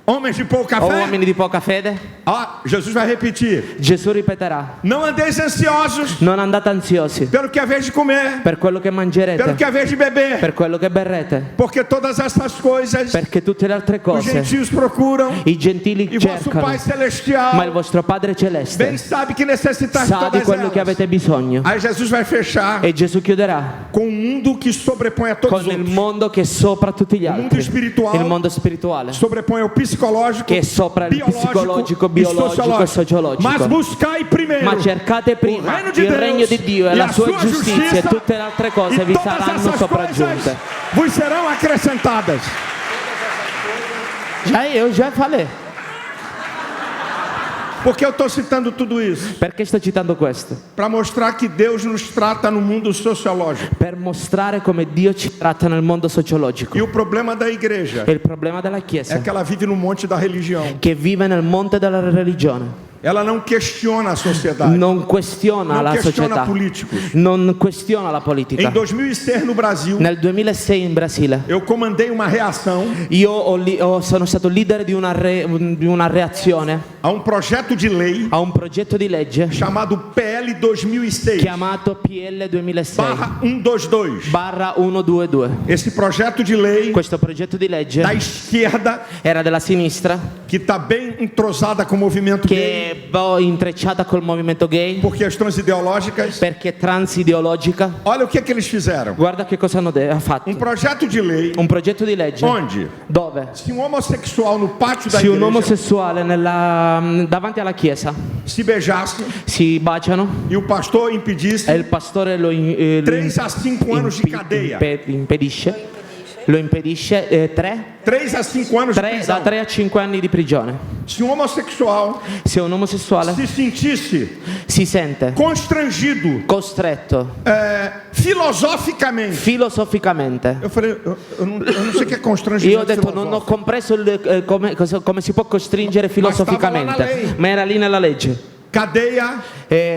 homens de pouca o fé. uomini di poca fede? Ah, Jesus vai repetir: Gesù ripeterà, não andeis ansiosos non andate ansiosi pelo que haver de comer, per quello che pelo mangerete, que haver de beber, per quello che berrete, porque todas essas coisas perché tutte le altre os cose gentios procuram, i gentili e vosso cercano, Pai ma il Celestial vostro Padre bem Celeste sabe que necessitais de sa di todas quello che elas. avete bisogno. Aí Jesus vai fechar E Gesù chiuderà com um mundo que sobrepõe a todos os con il outros. mondo che è sopra tutti gli mondo altri, spirituale. il mondo spirituale, Sobrepõe ao psicológico, che è sopra il psicologico, e biologico e sociologico. Mas buscai primeiro Ma cercate prima reino di il Deus regno di Dio e e la a sua sua giustizia, e giustizia, tutte le altre cose e vi todas saranno essas sopraggiunte. coisas vos serão acrescentadas. Eu já falei. Porque eu estou citando tudo isso? Perché sto citando questo? Para mostrar que Deus nos trata no mundo sociológico. Per mostrare come Dio ci tratta nel mondo sociologico. E o problema da igreja E il problema della é Chiesa que ela vive no monte da religião. che vive nel monte della religione. Ela não questiona a sociedade. Non questiona Non la questiona società, políticos. non questiona la Em politica. 2006 no Brasil, Nel 2006 in Brasile eu comandei uma reação io sono stato leader di una reazione a um projeto de lei a un progetto di legge chamado PL 2006 chiamato PL 2006 barra 122. barra 122. Esse projeto de lei Questo progetto di legge da esquerda, era della sinistra, que está bem entrosada com o movimento gay, che è poi intrecciata col movimento gay por questões ideológicas. perché è transideologica. Olha o que eles fizeram. Guarda che cosa ha fatto. Um projeto de lei Un progetto di legge onde, dove se um homossexual no pátio da se un igreja omosessuale davanti alla chiesa se beijasse si baciano e o pastor impedisse, e il pastore lo 3 a 5 anos de cadeia. impedisce, lo impedisce 3 a 5 anos de da prisão. 3 a 5 anni di prigione. Se um homossexual Se un omosessuale se sentisse si sente constrangido costretto filosoficamente, filosoficamente. eu falei, eu não sei o que é Io constrangimento ho detto non ho filosófico. compreso come si può costringere stava là filosoficamente, na lei. ma era lì nella legge. Cadeia,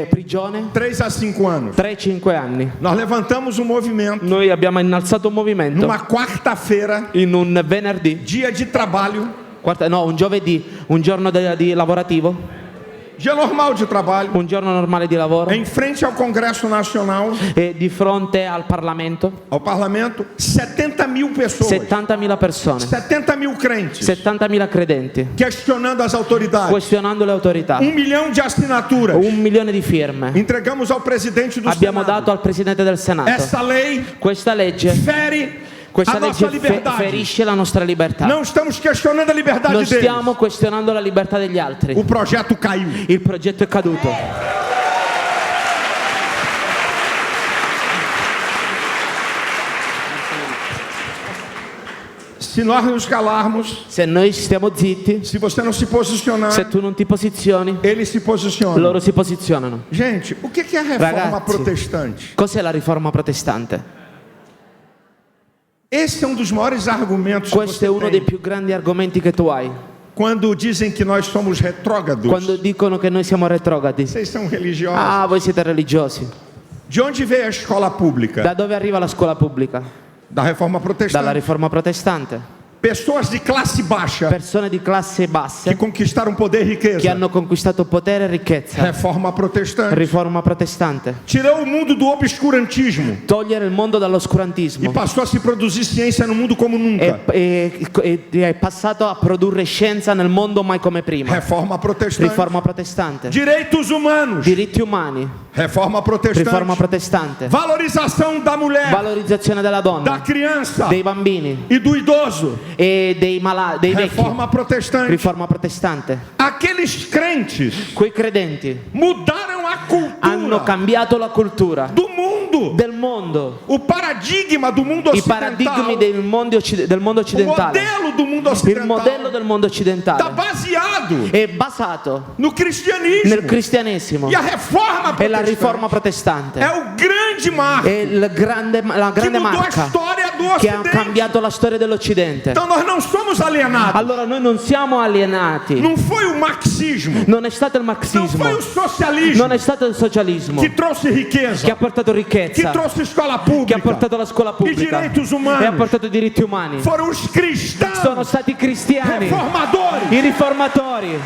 Prigione 3 a 5 anos. 3-5 anni. Nós levantamos um movimento Noi abbiamo innalzato un movimento numa quarta-feira, in un venerdì, dia de trabalho, un giovedì, un giorno di lavorativo, dia normal de trabalho, un giorno normale di lavoro, em frente ao Congresso Nacional, e di fronte al Parlamento ao parlamento, 70.000 pessoas, 70.000 persone, 70.000 crentes, 70.000 credenti, questionando as autoridades. questionando le autorità. 1 milhão de assinaturas. 1 milione di firme Entregamos ao presidente do abbiamo Senado. dato al Presidente del Senato. Essa lei Questa legge fere Questa a nossa legge liberdade. ferisce la nostra libertà. Não estamos questionando a liberdade Non deles. stiamo questionando la libertà degli altri. O projeto caiu. Il progetto è caduto. Se nós nos calarmos, Se noi stiamo zitti, se você não se posicionar, se tu non ti posizioni, eles se posicionam. loro si posizionano. Gente, o que é a reforma Ragazzi. protestante? Cos'è la riforma protestante? Esse é um dos maiores argumentos que Questo você è uno tem dei più grandi argomenti che tu hai. quando dizem que nós somos retrógrados. Quando dicono che noi siamo retrogradi. Vocês são religiosos. Ah, voi siete religiosi. De onde veio a escola pública? Da dove arriva la scuola pubblica? Da reforma Dalla protestante. riforma protestante. Pessoas de classe baixa persone di classe que basse conquistaram poder e che riqueza. hanno conquistato potere e ricchezza. Reforma protestante. Riforma protestante. Tirou o mundo do obscurantismo Togliere il mondo e dall'oscurantismo. passou a se produzir ciência no mundo como nunca. È passato a produrre scienza nel mondo mai come prima. Reforma protestante. Riforma protestante. Direitos humanos. Diritti umani. Reforma protestante. Riforma protestante. Valorização da mulher, Valorizzazione della da donna, criança dei bambini e do idoso. e dei vecchi. Reforma protestante. Riforma protestante. Aqueles crentes Quei credenti mudaram a hanno cultura cambiato la cultura do mundo. del mondo, O paradigma do mundo i ocidental. paradigmi del mondo O occidentale. modelo do mundo Il ocidental. modello del mondo Está occidentale baseado è basato no cristianismo. nel cristianesimo E a reforma e la protestante riforma protestante. é o grande marco È la grande que mudou a marca história do che ha Ocidente. cambiato la storia dell'Occidente. Então nós não somos alienados. Allora noi non siamo alienati. Não foi o marxismo, Non è stato il não marxismo, foi o socialismo non è stato il socialismo que trouxe riqueza, che ha portato que ricchezza, trouxe escola che ha pública portato la scuola e pubblica direitos e ha humanos. portato i diritti umani. Foram os cristãos Sono stati i cristiani, reformadores. i riformatori.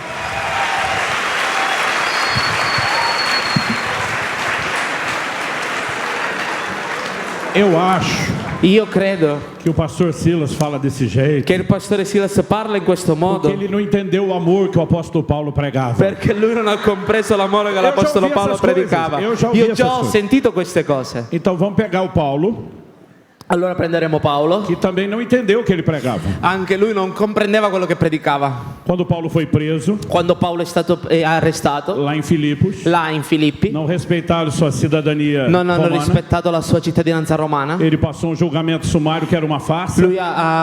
Eu acho Io credo que o pastor Silas fala desse jeito che il pastore Silas parla in questo modo porque ele não entendeu o amor que o apóstolo Paulo pregava. perché lui non ha compreso l'amore che Io l'apostolo già ouvi Paolo essas coisas, predicava. io già ouvi Io essas già ho coisas. sentito queste cose. Então vamos pegar o Paulo, Allora prenderemo Paolo. que também não entendeu o que ele pregava. Anche lui non comprendeva quello che predicava. Quando Paulo foi preso, Quando Paolo è stato arrestato lá em Filipos, là in Filippi, não respeitaram sua cidadania non hanno romana. rispettato la sua cittadinanza romana. Ele passou um julgamento sumário que era uma farsa.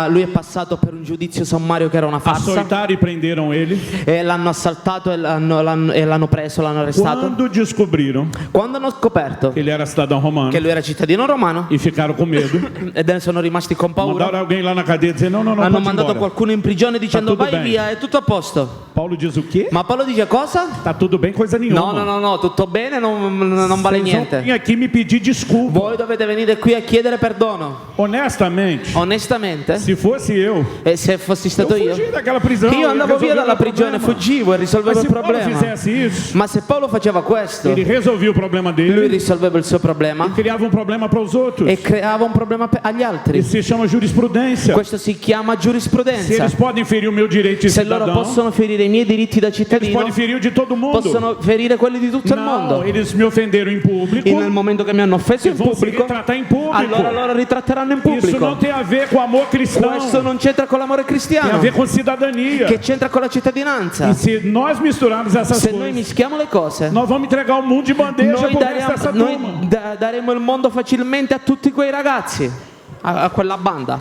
Lui è passato per un giudizio sommario che era una farsa Açoitaram e prenderam ele. e l'hanno assaltato e l'hanno preso, l'hanno arrestato. Quando descobriram Quando hanno scoperto que ele era cidadão romano che lui era cittadino romano e ficaram com medo, ed sono rimasti con paura, mandaram alguém lá na cadeia dizer: não, não, não, hanno pode ir mandato embora. qualcuno in prigione dicendo tutto vai bene." via, è tutto a posto. Paulo diz o quê? Ma Paolo dice cosa? Tá tudo bem, coisa nenhuma. No, tutto bene, non vale Vocês vão vir niente. aqui me pedir desculpa. Voi dovete venire qui a chiedere perdono. Honestamente, Onestamente, se fosse eu, se fossi stato io, fugi daquela prisão. io andavo via dalla prigione, fuggivo e risolvevo Mas il se Paulo problema. fizesse isso, Ma se Paolo faceva questo, ele resolvia o problema lui dele risolveva il suo problema e criava um problema para os outros. e creava un problema agli altri. Isso se chama jurisprudência. Questo si chiama Se giurisprudenza. eles podem ferir o meu direito de Se loro cidadão, possono ferire i miei diritti da eles cittadino, podem ferir o de todo mundo. possono ferire quelli di tutto il Não, mondo. eles me ofenderam em público. E nel momento che mi hanno offeso in Vão se pubblico, retratar em público. allora loro ritratteranno in Isso não pubblico. tem a ver com amor cristão. Questo non c'entra con l'amore Tem a cristiano, ver com cidadania. che c'entra con la cittadinanza. E se nós misturarmos essas Se noi coisas, mischiamo le cose, nós vamos entregar o mundo de bandeja noi pro resto dessa turma. daremo il mondo facilmente a tutti quei ragazzi, a quella banda.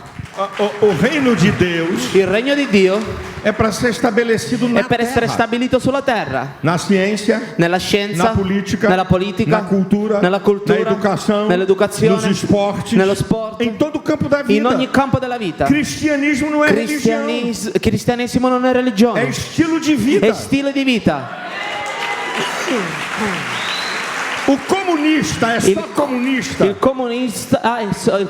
O reino de Deus Il regno di Dio é para ser estabelecido na è per essere terra, stabilito sulla terra, na ciência, nella scienza, na política, nella politica, na cultura, nella cultura, na educação, nell'educazione, nos esportes, nello sport, em todo o campo da in vida. ogni campo della vita. Cristianismo não é religião, Cristianesimo non è é religione, estilo de vida. è stile di vita. O comunista é só comunista Il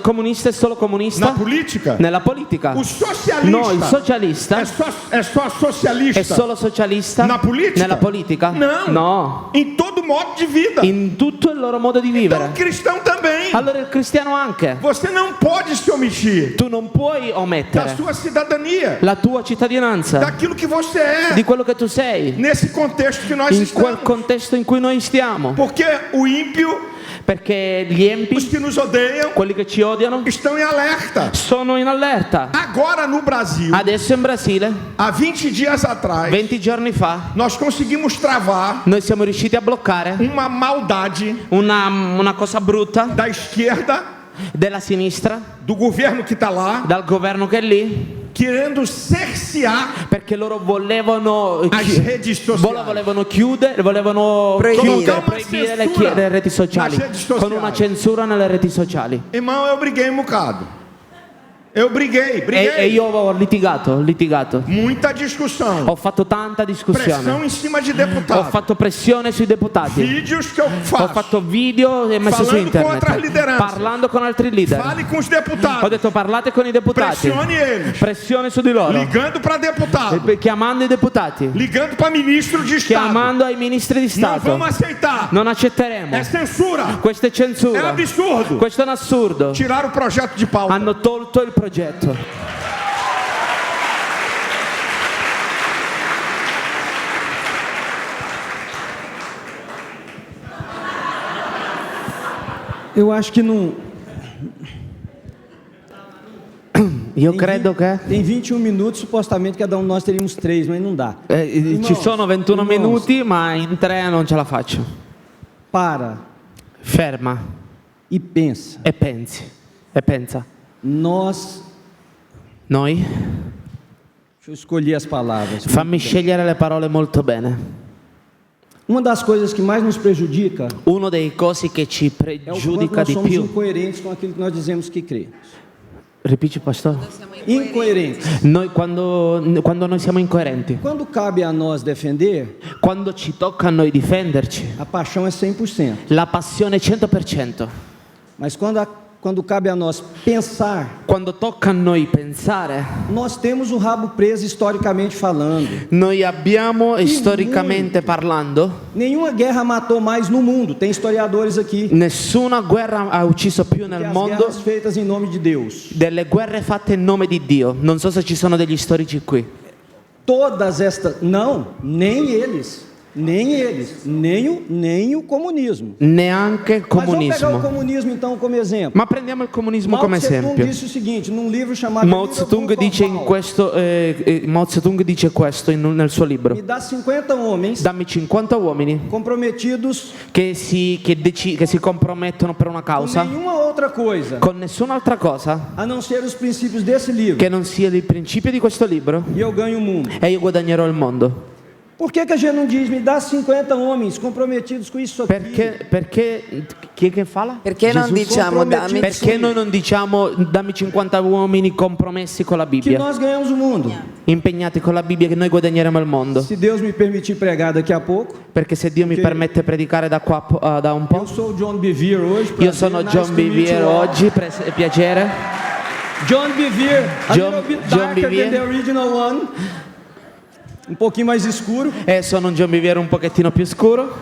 comunista è solo comunista na política. nella politica. O socialista No, il socialista é só socialista è solo socialista na política. nella politica. Não. No, Em todo modo de vida. in tutto il loro modo di Então, vivere. o cristão também. Allora il cristiano anche. Você não pode se omitir Tu non puoi da omettere sua cidadania, la tua cittadinanza, daquilo que você é, di quello che tu sei, nesse contexto que nós in quel estamos. contesto in cui noi stiamo. Porque o ímpio, Perché gli os empi, que nos odeiam, quelli che ci odiano, estão em alerta. sono in allerta. Agora no Brasil, Adesso in Brasile, há 20 dias atrás, 20 giorni fa, nós conseguimos travar noi siamo riusciti a bloccare uma maldade una cosa brutta da esquerda, della sinistra, do governo que está lá, dal governo che è lì, querendo cercear perché loro volevano as redes sociais. volevano chiudere, volevano Colocar uma proibire censura le reti sociali, nas redes sociali. con una censura nelle reti sociali. Irmão, eu briguei um bocado. Eu briguei. E io ho litigato. Muita discussão. Ho fatto tanta Pressão discussione. em cima de Ho deputado. fatto pressione sui deputati. Vídeos que eu Ho faço. fatto video e messo su Falando con altre internet. lideranze. Parlando con altri leader. Fale com os Ho deputados. detto parlate con i deputati. Pressione eles. Pressione su di loro. Ligando para deputado. Chiamando i deputati. Ligando para ministro de Estado. Chiamando ai ministri di Não Stato. vamos aceitar. Non accetteremo. É censura. Questa è É censura. absurdo. Questo è un assurdo. Tirar o projeto de pauta. Hanno tolto il progetto. Eu acho que não. Io credo che Tem 21 minutos, supostamente cada um de nós teríamos 3, mas não dá. ci sono 21 irmãos, minuti, ma in 3 non ce la faccio. Para Ferma e pensa. e pensi. E pensa. Nós. Noi? Deixa eu escolher as palavras. Fammi scegliere le parole molto bene. Uma das coisas que mais nos prejudica Uno dei cosi che ci é o quanto pregiudica nós di somos più. incoerentes com aquilo que nós dizemos que cremos. Ripeti, pastor? Incoerentes. Noi quando noi siamo incoerenti, Quando cabe a nós defender, quando ci tocca a noi difenderci, a paixão é 100%. la passione è 100%. Mas quando cabe a nós pensar, Quando tocca a noi pensare, nós temos o rabo preso historicamente falando. noi abbiamo, storicamente parlando, Nenhuma guerra matou mais no mundo. Tem historiadores aqui. nessuna guerra ha ucciso più Que nel as mondo guerras feitas em nome de Deus. delle guerre fatte in nome di Dio. Non so se ci sono degli storici qui. Todas estas, não, nem eles, nem o comunismo. Neanche il Mas vamos pegar o comunismo. comunismo então como exemplo. Ma prendiamo il comunismo Mao come Tse Tung esempio. disse o seguinte, num livro chamado Mao Little Zedong Book of dice, Mao, Mao Zedong dice questo nel suo libro. me dá 50 homens Dammi 50 uomini comprometidos che si compromettono per una com causa, nenhuma outra coisa, con nessun'altra cosa a não ser os princípios desse livro, che non sia il principio di questo libro, e eu ganho o mundo. e io guadagnerò il mondo. Por que a gente não diz, me dá 50 homens comprometidos com isso aqui? Perché chi è che fala? Perché non Gesù diciamo dammi comprometido. Perché noi non diciamo dammi 50 uomini compromessi con la Que Bibbia, nós ganhamos o mundo. impegnati con la Bibbia, che noi guadagneremo il mondo? Se Deus me permitir pregar daqui a pouco, Perché se Dio mi permette predicare da qua da un eu po', sou o John Bevere hoje. io prazer, sono nice John to meet you Bevere all. oggi, piacere. John Bevere, a John- little bit John darker Bevere. than the original one. Um pouquinho mais escuro. E sono un John Bevere un pochettino più scuro.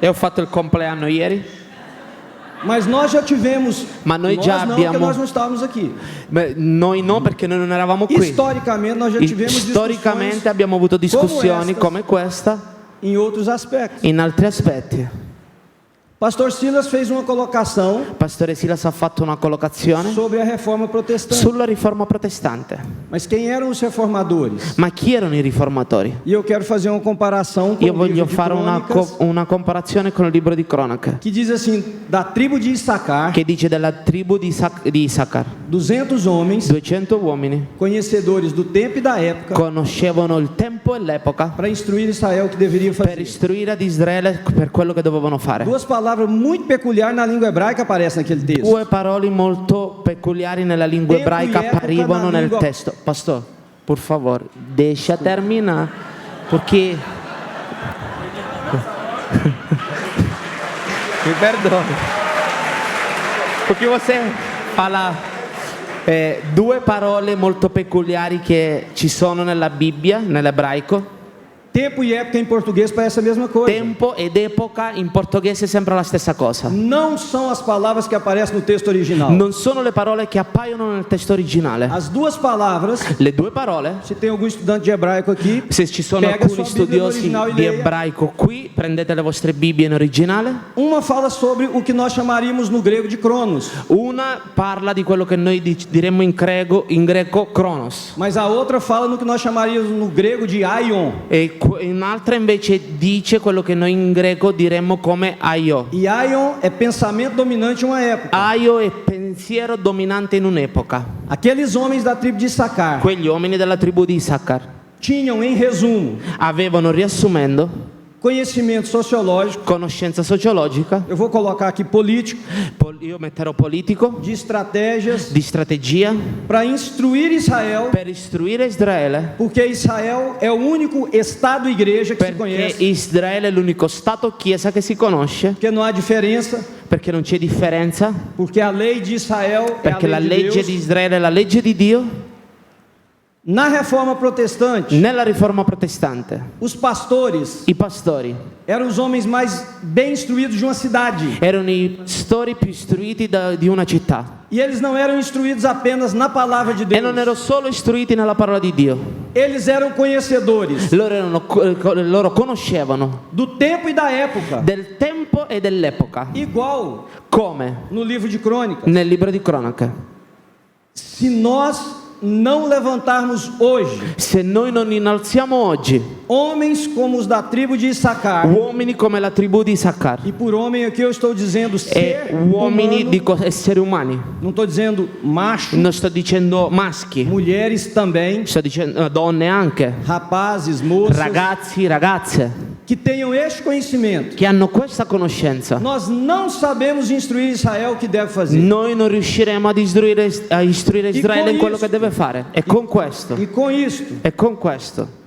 E ho fatto il compleanno ieri. Mas nós já tivemos. Ma noi nós già não, abbiamo- porque nós não estávamos aqui. Beh, noi no, perché noi non eravamo qui. Historicamente, nós já tivemos Storicamente discussões abbiamo avuto discussioni estas. come questa em outros aspectos. in altri aspetti. Pastor Silas fez uma colocação Pastore Silas ha fatto una collocazione sobre a reforma protestante. sulla riforma protestante. Mas quem eram os reformadores? Ma chi erano i riformatori? E eu quero fazer uma comparação com Io o voglio livro de fare Crônicas, una comparazione con il libro di Cronache, que diz assim, da tribo de Issacar, che dice della tribù di Issacar. 200 homens, 200 uomini conhecedores do tempo e da época, conoscevano il tempo e l'epoca para instruir Israel o que deveria per fazer. istruire ad Israele per quello che dovevano fare. Duas palavras muito peculiares na língua hebraica aparecem naquele texto. Due parole molto peculiari nella lingua Tempo ebraica e epoca apparivano na nel lingua- testo. Pastor, por favor, deixa terminar, porque mi perdoni, porque você fala due parole molto peculiari che ci sono nella Bibbia, nell'ebraico. Tempo e época em português parece a mesma coisa. Tempo ed epoca in portoghese sembra la stessa cosa. Não são as palavras que aparecem no texto original. Non sono le parole che appaiono nel testo originale. As duas palavras, Le due parole, se tem algum estudante de hebraico aqui, se ci sono pega alcuni sua Bíblia no studiosi original e di leia. ebraico qui, prendete le vostre Bibbie in originale. Uma fala sobre o que nós chamaríamos no grego de cronos, Una parla di quello che noi diremmo in greco Kronos, mas a outra fala no que nós chamaríamos no grego de aion. e un'altra invece dice quello che noi in greco diremmo come aio. E aion é pensamento dominante em uma época. Aio è pensiero dominante in un'epoca. Aqueles homens da tribo de Issacar Quegli uomini della tribù di Issacar tinham, em resumo, avevano, riassumendo, conhecimento sociológico, conoscenza sociologica, eu vou colocar aqui político, io metterò politico, de estratégias di strategia, para instruir Israel, per istruire Israele, porque Israel é o único Estado e igreja que se perché conhece, Israele è l'unico Stato chiesa che si conosce, porque não há diferença, perché non c'è differenza, porque a lei de Israel é perché a la lei de legge Deus. di Israele è la legge di Dio. Na reforma protestante, Nella riforma protestante, os pastores i pastori eram os homens mais bem instruídos de uma cidade. erano i pastori più istruiti di una città. E eles não eram instruídos apenas na palavra de E non Deus. erano solo istruiti nella parola di Dio, Eles eram conhecedores loro conoscevano do tempo e da época. del tempo e dell'epoca, Igual come no livro de Crônicas. nel libro di cronache. Se nós não levantarmos hoje Se noi non innalziamo oggi homens como os da tribo de Issacar, uomini come la tribù di Issacar e por homem aqui eu estou dizendo e ser uomini humano, esseri umani, não estou dizendo macho, non sto dicendo maschi, mulheres também, sto dicendo donne anche, rapazes, moças, ragazzi, ragazze, que tenham este conhecimento. che hanno questa conoscenza. Nós não sabemos instruir Israel o que deve fazer. Noi non riusciremo a istruire Israele in quello che deve fare. E con questo,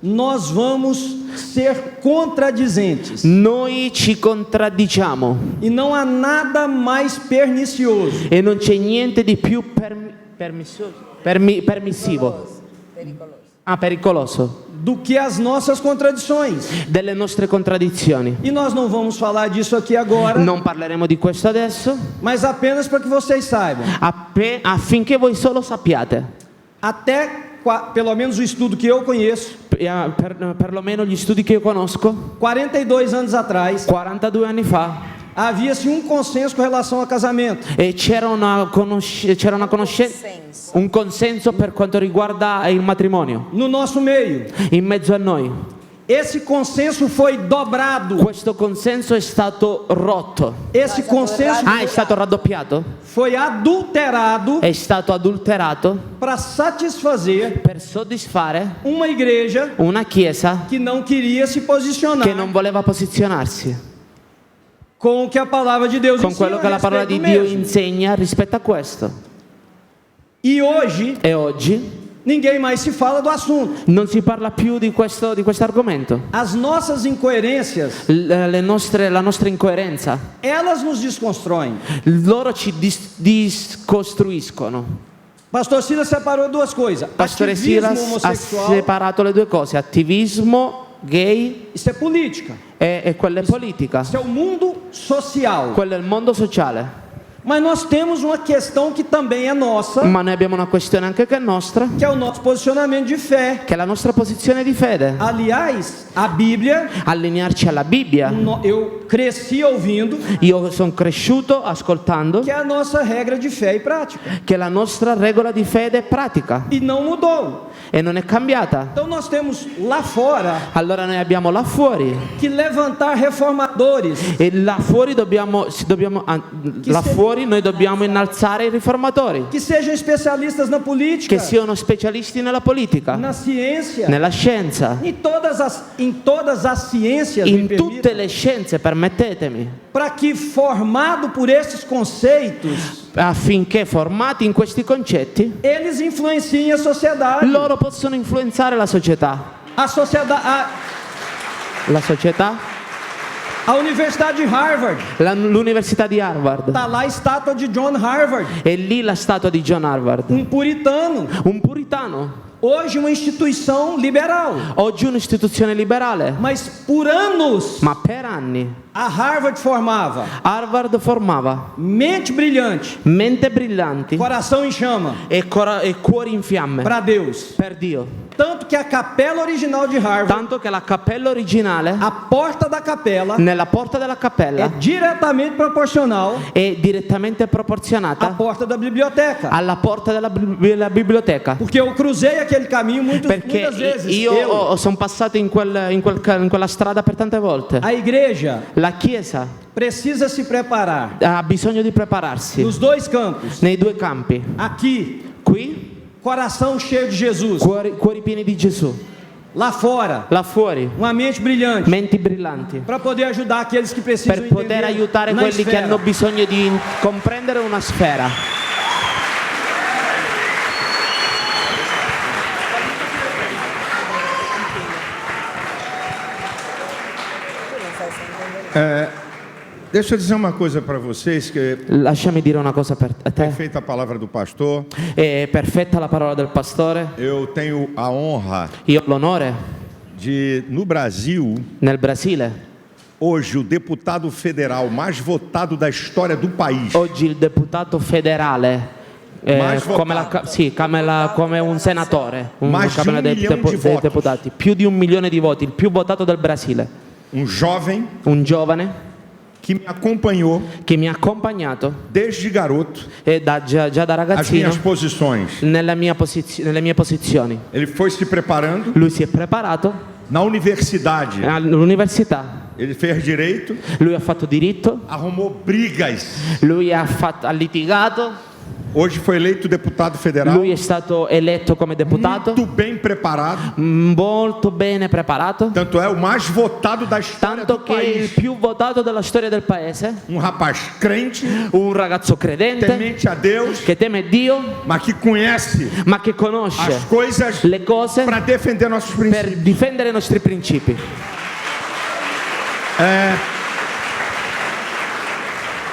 Nós vamos ser contradizentes. noi ci contraddiciamo E não há nada mais pernicioso e non c'è niente di più permissivo, pericoloso do que as nossas contradições. delle nostre contraddizioni. E nós não vamos falar disso aqui agora, Non parleremo di questo adesso, mas apenas para que vocês saibam. affinché voi solo sappiate, Até pelo menos o estudo que eu conheço, perlomeno gli studi che io conosco, 42 anos atrás, 42 anni fa, havia-se um consenso com relação a casamento. e c'era una conoscenza, un consenso per quanto riguarda il matrimonio No nosso meio, in mezzo a noi. esse consenso foi dobrado. Questo consenso è stato rotto, Esse consenso è stato raddoppiato, foi adulterado è stato adulterato para satisfazer per soddisfare uma igreja una chiesa que não queria se posicionar che non voleva posizionarsi com o que a palavra de Deus con ensina quello a che la parola di respeito Dio mesmo. insegna rispetto a questo. E hoje E oggi ninguém mais se fala do assunto. non si parla più di questo argomento. As nossas incoerências, La nostra incoerenza, elas nos desconstroem. loro ci discostruiscono. Pastor Silas separou duas coisas: Pastore ativismo Silas ha homossexual, separato le due cose, attivismo gay isso é política, e quella è politica, isso é o mundo social. quello è il mondo sociale. Mas nós temos uma questão que também é nossa, Ma noi abbiamo una questione anche che è nostra, que é o nosso posicionamento de fé. che è la nostra posizione di fede. Aliás, a Bíblia, Allinearci alla Bibbia. eu cresci ouvindo, Io sono cresciuto ascoltando que é a nossa regra de fé e prática. che la nostra regola di fede è pratica E não mudou. e non è cambiata. Então nós temos lá fora Allora noi abbiamo là fuori que levantar reformadores e là fuori noi dobbiamo innalzare i riformatori que sejam especialistas na política, che siano specialisti nella politica, na ciência, nella scienza, em todas as ciências, me in permita, tutte le scienze, permettetemi, para que formado por esses conceitos, affinché formati in questi concetti eles influenciem a sociedade. loro possono influenzare la società. A sociedade, La società? a Universidade de Harvard, L'università di Harvard. tá lá a estátua de John Harvard, E lì la statua di John Harvard, puritano. un puritano. Hoje uma instituição liberal, Oggi un'istituzione liberale, mas por anos ma per anni a Harvard formava Harvard formava mente brilhante, mente brillanti coração em chama e cuori in fiamme para Deus. per Dio. Tanto que a capela original de Harvard, Tanto che la cappella originale, a porta da capela nella porta della é cappella, diretamente proporcional è direttamente à proporzionata porta da biblioteca. alla porta della biblioteca. Porque eu cruzei aquele caminho muitas Perché vezes. io sono passato in quella strada per tante volte. A igreja La Chiesa precisa se preparar ha bisogno di prepararsi nos dois campos. nei due campi. Aqui, Qui, coração cheio de Jesus. cuori pieni di Gesù. lá fora, là fuori, uma mente brilhante, menti brillanti, para poder ajudar aqueles que precisam per poter entender aiutare na quelli che esfera. hanno bisogno di comprendere una sfera. Deixa eu dizer uma coisa para vocês, que Lasciami dire una cosa per é te. feita a palavra do pastor. È perfetta la parola del pastore. Eu tenho a honra Io ho l'onore, de, no Brasil, nel Brasile, hoje o deputado federal mais votado da história do país, oggi il deputato federale, Mais come, votato. come un senatore, Mais di Camera un dei, milione di dei voti. deputati, più di 1 milione di voti, il più votato del Brasile. um jovem Un giovane que me acompanhou che mi ha accompagnato desde garoto e già da às ragazzino minhas posições. nelle mie posizioni. Ele foi se preparando Lui si è preparato na universidade. all'università, Ele fez direito, lui ha fatto diritto, arrumou brigas. lui ha litigato, Hoje foi eleito deputado federal, lui è stato eletto come deputato, muito bem preparado. molto bene preparato, Tanto é o mais votado da história do tanto che è il país. più votato della storia del paese, Um rapaz crente, un ragazzo credente temente a Deus, che teme Dio, mas que conhece ma che conosce as coisas le cose para defender nossos per princípios. difendere i nostri principi.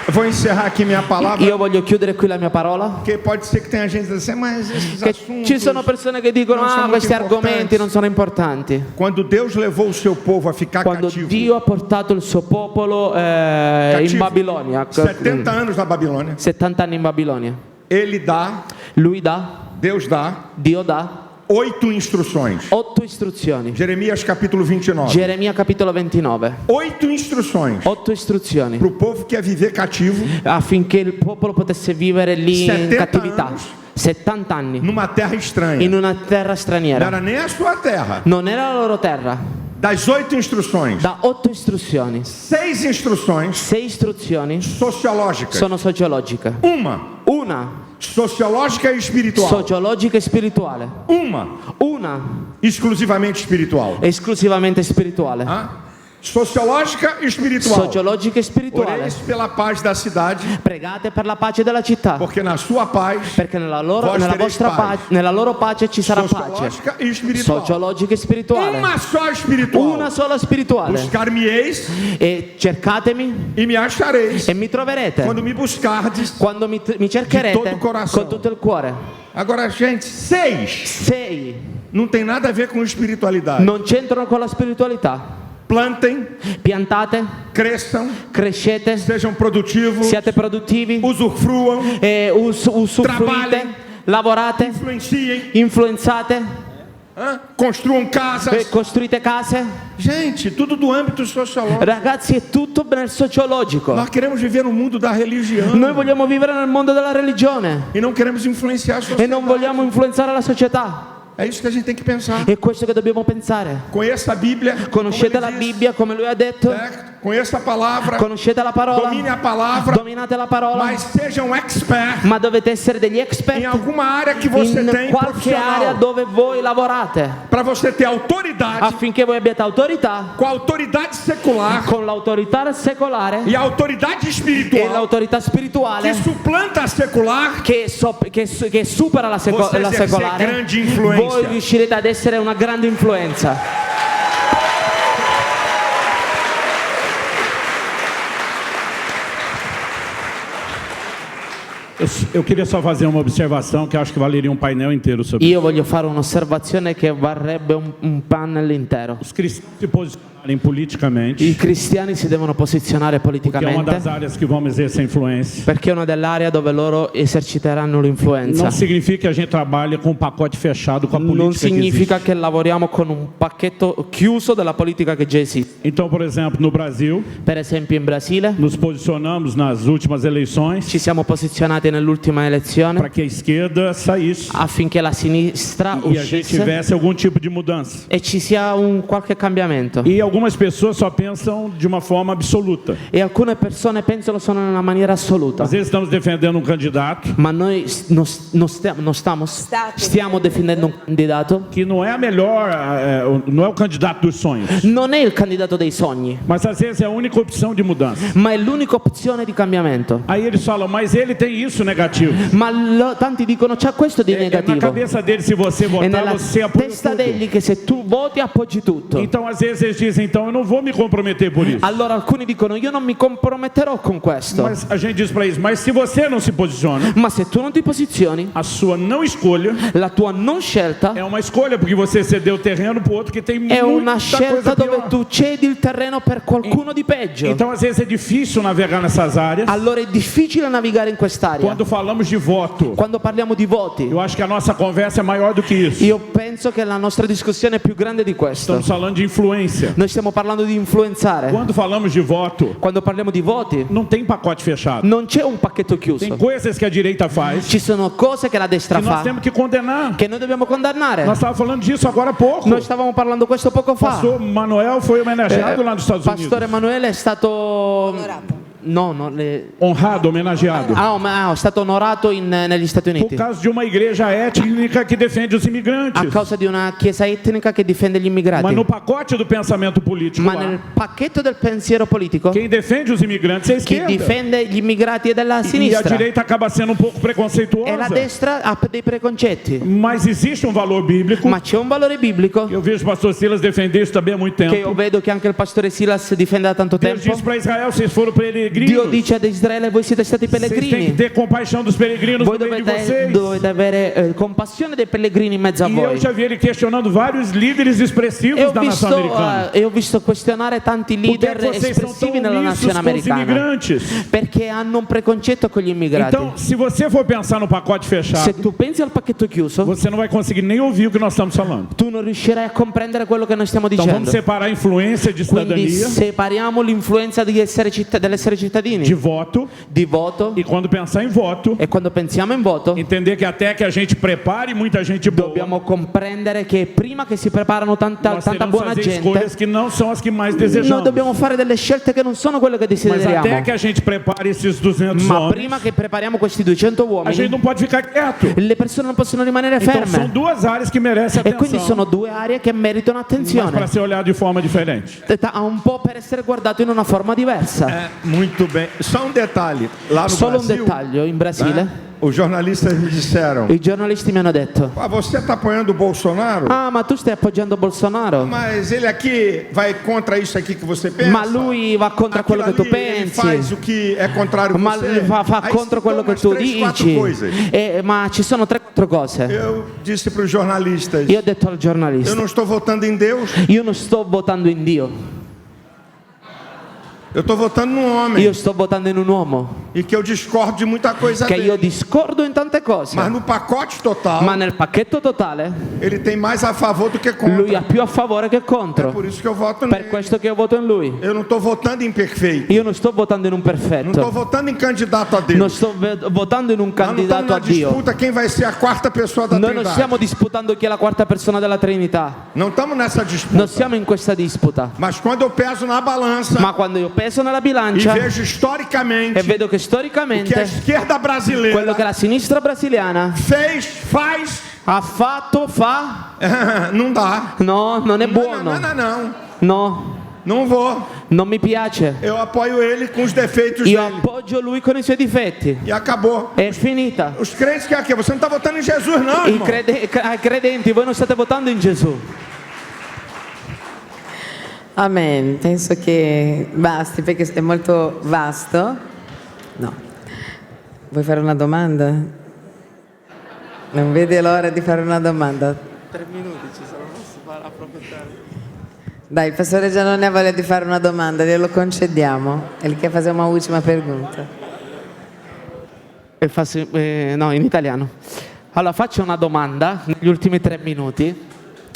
Eu vou encerrar aqui minha palavra, Io voglio chiudere qui la mia parola. porque pode ser que tenha gente dizendo assim, mas esses Che assuntos... ci sono persone che dicono non sono molto questi argomenti importanti." non sono importanti. Quando Deus levou o seu povo a ficar Quando cativo, Dio ha portato il suo popolo in cativo, Babilonia, 70 anos na Babilônia, 70 anni in Babilonia, Ele dá, lui dà, Deus dá, Dio dà 8 instruções. 8 istruzioni. Jeremias capítulo 29. Geremia capitolo 29. 8 instruções 8 istruzioni para o povo que quer viver cativo affinché il popolo potesse vivere lì in 70 cattività. anni. 70 anni numa terra estranha. in una terra Não straniera. era nem a sua terra. Non era la loro terra. Das 8 instruções, Da 8 istruzioni, 6 instruções 6 istruzioni sociológicas. sono sociologiche. Una Sociológica e espiritual. sociologica e spirituale. Una Exclusivamente espiritual. esclusivamente spirituale. Sociológica e espiritual. Sociologica e spirituale. Oreis pela paz da cidade, Pregate per la pace della città, porque na sua paz, perché nella loro, Vos nella tereis vostra pace. nella loro pace ci sarà pace. sociológica e espiritual. Sociologica e spirituale. Uma só espiritual. Una sola spirituale. Buscar-me-eis E cercatemi e me achareis. e mi troverete. Quando me buscardes. Quando mi Di cercherete todo coração. con tutto il cuore. Agora, gente, 6 6 não tem nada a ver com espiritualidade. non c'entrano con la spiritualità. Plantem, Piantate, cresçam, crescete, sejam produtivos, siate produttivi, usufruam, usufruite, Trabalhem. lavorate, influenciem, influenzate, construam casas. costruite case. Gente, tudo do âmbito sociológico. Ragazzi, è tutto nel sociologico. Nós queremos viver no mundo da religião Noi vogliamo vivere nel mondo della religione e não queremos influenciar a e sociedade. non vogliamo influenzare la società. É isso que a gente tem que pensar. È questo che dobbiamo pensare. Conheça a Bíblia. Conoscete como la ele diz, Bibbia come lui ha detto, certo? Conheça a palavra. conoscete la parola, Domine a palavra. dominate la parola, Mas sejam expert ma dovete essere degli em expert alguma área que você in tem qualche area profissional. dove voi lavorate, Para você ter autoridade affinché voi abbiate autorità com a autoridade secular con l'autorità secolare e a autoridade e espiritual l'autorità que spirituale suplanta a secular. che supera la, Você la exercer secolare. grande influência. Voi riuscirete ad essere una grande influenza. Eu queria só fazer uma observação que eu acho que valeria um painel inteiro sobre isso. Io voglio fare un'osservazione che varrebbe un panel intero. Os cristãos se posicionarem politicamente, I cristiani si devono posizionare que é uma politicamente das áreas que vão exercer influência. perché è una delle aree dove loro eserciteranno l'influenza. Não significa que a gente trabalha com um pacote fechado com a Non política que significa existe. che lavoriamo con un pacchetto chiuso della politica che già esiste. Então, por exemplo, no Brasil, Per esempio in Brasile nos posicionamos nas últimas eleições ci siamo posizionati nell'ultima elezione para que a esquerda saísse affinché la sinistra e a gente uscisse tivesse algum tipo de mudança. e ci sia un qualche cambiamento. E algumas pessoas só pensam de uma forma absoluta. E alcune persone pensano solo in una maniera assoluta. Às vezes estamos defendendo um candidato Ma noi stiamo difendendo un candidato. que não é a melhor, não é o candidato dos sonhos, Non è il candidato dei sogni, mas às vezes é a única opção de mudança. ma è l'unica opzione di cambiamento. Aí eles falam, mas ele tem isso negativo. Ma tanti dicono c'è questo di É na negativo. cabeça dele, se você È votar, nella você apoia testa tudo. degli che se tu voti appoggi tutto. Então às vezes eles dizem, então eu não vou me comprometer por isso. Allora alcuni dicono io non mi comprometterò con questo. Mas a gente diz para eles, mas se você não se posiciona, Ma se tu non ti posizioni, a sua não escolha la tua non scelta é uma escolha, porque você cedeu o terreno para o outro que tem è una muita scelta coisa dove pior. tu cedi il terreno per qualcuno di peggio. Então às vezes é difícil navegar nessas áreas. Allora è difficile navigare in quest'area. Quando falamos de voto, Quando parliamo di voti, eu acho que a nossa conversa é maior do que isso. io penso che la nostra discussione è più grande di questo. Estamos falando de influência. Noi stiamo parlando di influenzare. Quando falamos de voto, Quando parliamo di voti, não tem pacote fechado. non c'è un pacchetto Tem chiuso. coisas que a direita faz Ci sono cose che la destra que nós fa temos que condenar. che noi dobbiamo condannare. Nós estávamos falando disso agora há pouco. Noi stavamo parlando questo poco fa. Pastor Manuel foi homenageado lá nos Estados Pastore Unidos. Emanuele è stato Honrado, homenageado. è stato onorato negli Stati Por Uniti causa de uma igreja étnica que defende os a imigrantes. causa di una chiesa etnica che difende gli immigrati. Mas no pacote do pensamento político Ma lá, nel pacchetto del pensiero politico quem defende os imigrantes é a chi esquerda. difende gli immigrati è della E a sinistra direita acaba sendo um pouco e la preconceituosa. destra ha dei preconcetti. Mas existe um valor bíblico. Ma c'è un valore biblico Eu vejo o pastor Silas defender isso também há muito che io tempo. vedo che anche il pastore Silas difende da tanto Deus tempo. disse para Israel, vocês foram Dio peregrinos. dice ad Israele voi siete stati Vocês têm que pellegrini. ter compaixão dos peregrinos Voi no meio de dovete vocês. avere compassione dei pellegrini in mezzo a E eu voi. já vi ele questionando vários líderes expressivos E ho da nação americana. visto questionare tanti Por que leader vocês são espressivi tão nella omissos nazione com os americana imigrantes? perché hanno un preconcetto con gli immigrati. Então, se você for pensar no pacote Se fechado, tu pensi al pacchetto chiuso, você não vai conseguir nem ouvir o que nós estamos falando. tu non riuscirai a comprendere quello che noi stiamo Então dicendo. vamos separar a influência de Quindi cidadania, separiamo l'influenza dell'essere cittadini, de voto, di voto, e quando pensar em voto, e quando pensiamo in voto entender que até que a gente prepare muita gente boa, dobbiamo comprendere che prima che si preparano tanta nós tanta teremos buona fazer gente, escolhas que não são as que mais noi desejamos. dobbiamo fare delle scelte che non sono quelle che Mas até desideriamo. que a gente prepare esses 200 Ma homens, prima che prepariamo questi 200 a gente uomini, não pode ficar quieto. le persone non possono rimanere Então são ferme. duas áreas que merecem E quindi atenção, sono due aree che meritano mas para attenzione, ser olhado de forma diferente. ha un po' per essere guardato in una forma diversa. Muito bem. Só detalhe. Lá no Solo un Brasil, dettaglio, in Brasile os jornalistas me disseram, i giornalisti mi hanno detto: você está apoiando o Bolsonaro? ah, ma tu stai appoggiando Bolsonaro, Mas ele aqui vai contra isso aqui que você pensa? ma lui va contro Aquilo quello che tu ali, ele faz pensi, o que é contrário a ma você? fa Aí contro citou quello che umas tu 3, 4 dici. coisas. Ma ci sono 3-4 cose. Eu disse para os jornalistas, Io ho detto al eu giornalista: não estou votando em Deus, io non sto votando in Dio, eu estou votando num homem. io sto votando in un uomo, E que eu discordo de muita coisa che io dele. discordo in tante cose, Mas no pacote total, ma nel pacchetto totale ele tem mais a favor do que lui ha contra. più a favore che É contro. por isso que eu voto Per nele. questo che io voto in lui. Eu não estou votando em perfeito. Io non sto votando in un Não estou perfetto, votando em candidato a non Deus. sto votando in un Nós não estamos candidato na a Dio. disputa quem vai ser a quarta pessoa da Noi non Trindade. stiamo disputando chi è la quarta persona della Trinità, Não estamos nessa non disputa. siamo in questa disputa. Mas quando eu peso na balança Ma quando io peso nella e bilancia vejo historicamente e vedo che que a storicamente esquerda brasileira quello che la sinistra brasiliana faz, ha fatto, fa, não dá. no, non è Não, buono. não, não, não. No, Não vou. non mi piace. Eu apoio ele com os defeitos Io dele. appoggio lui con i suoi difetti. E acabou. È finita. Os crentes que aqui, você não está votando em Jesus, não, I irmão. credenti, voi non state votando in Gesù. Amen, penso che basti perché è molto vasto. No. Vuoi fare una domanda? Non vede l'ora di fare una domanda. 3 minuti ci sono, si fa approfittare. Dai, il pastore già non ha voglia di fare una domanda, glielo concediamo. E gli facciamo una ultima pergunta. No, in italiano. Allora faccio una domanda negli ultimi 3 minuti.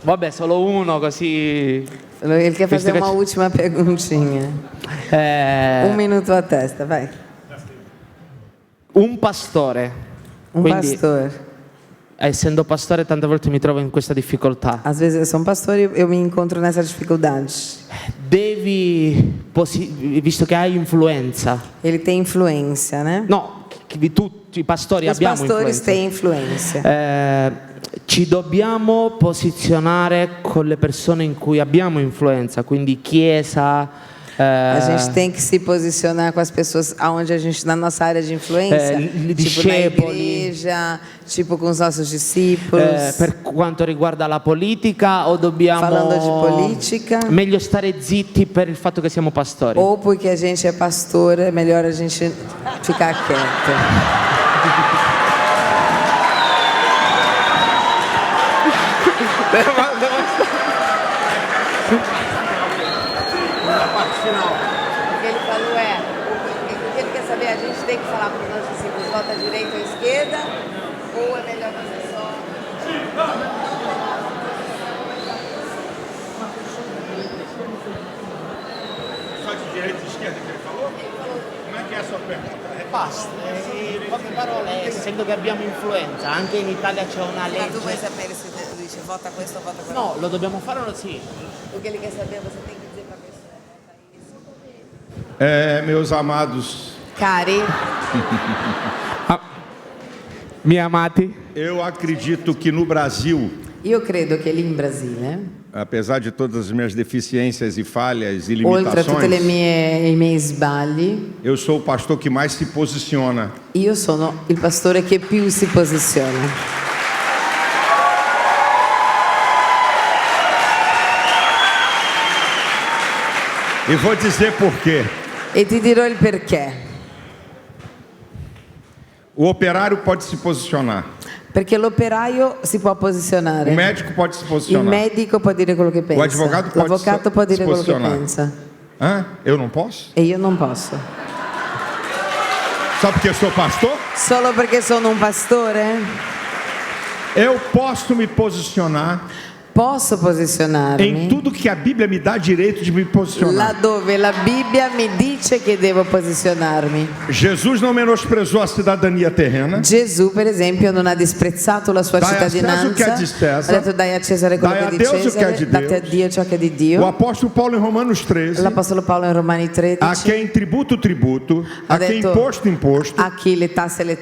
Vabbè, solo uno così. Il che Visto facciamo che una ultima perguntinha. Un minuto a testa, vai. Un pastore. Un Quindi, pastore. essendo pastore tante volte mi trovo in questa difficoltà. Às vezes eu sou um pastor e eu me encontro nessa dificuldade. visto che hai influenza, Ele tem influência, né? no, che tutti i pastori Os abbiamo pastores influenza. têm influência. Ci dobbiamo posizionare con le persone in cui abbiamo influenza, quindi chiesa. A gente tem que se posicionar com as pessoas aonde a gente, na nossa área de influência, tipo na discepoli. igreja, tipo com os nossos discípulos. Per quanto riguarda la politica, o dobbiamo Falando di politica. meglio stare zitti per il fatto che siamo pastori? Ou porque a gente é pastor, é melhor a gente ficar quieto. O que ele falou é, o que ele quer saber, a gente tem que falar para os nossos discípulos, volta à direita ou à esquerda, ou é melhor você só... Só de direita e esquerda que ele falou? Como é que é a sua pergunta? Basta, in poche parole, essendo che abbiamo influenza, anche in Italia c'è una Ma tu vuoi legge. sapere se lui dice vota questo o vota quello? No, lo dobbiamo fare o no? Sì. O que ele quer saber, você tem que dizer para a pessoa, vota isso. Meus amados, Cari, Miei amati, eu acredito que no Brasil, io credo che lì in Brasile, apesar de todas as minhas deficiências e falhas e oltre a tutti i limitações, miei sbagli, eu sou o pastor que mais se posiciona. io sono il pastore che più si posiziona. E vou dizer por quê. E ti dirò il perché. O operário pode se posicionar. Perché l'operaio si può posizionare. O médico pode se Il posicionar. medico può dire quello che pensa. O advogado pode L'avvocato può se dire quello che posizionar. pensa. Hã? Eu não posso? E io non posso. Só porque eu sou pastor? Solo perché sono un pastore? Eu posso me posicionar Posso posizionarmi em tudo que a Bíblia me dá direito de me posicionar. laddove la Bibbia mi dice che devo posizionarmi. Jesus não menosprezou a cidadania terrena. Gesù, per esempio, non ha disprezzato la sua Dai a Cesare o che è cittadinanza. di Cesare. Ha detto dai a Cesare quello Dai che a è di Deus o che è Cesare, di date a Deus. Dio ciò che è di O Dio. apóstolo Paulo em Romanos 13, L'Apostolo Paolo in Romani 13 a quem tributo, tributo, ha a quem detto imposto, imposto. a chi le tasse,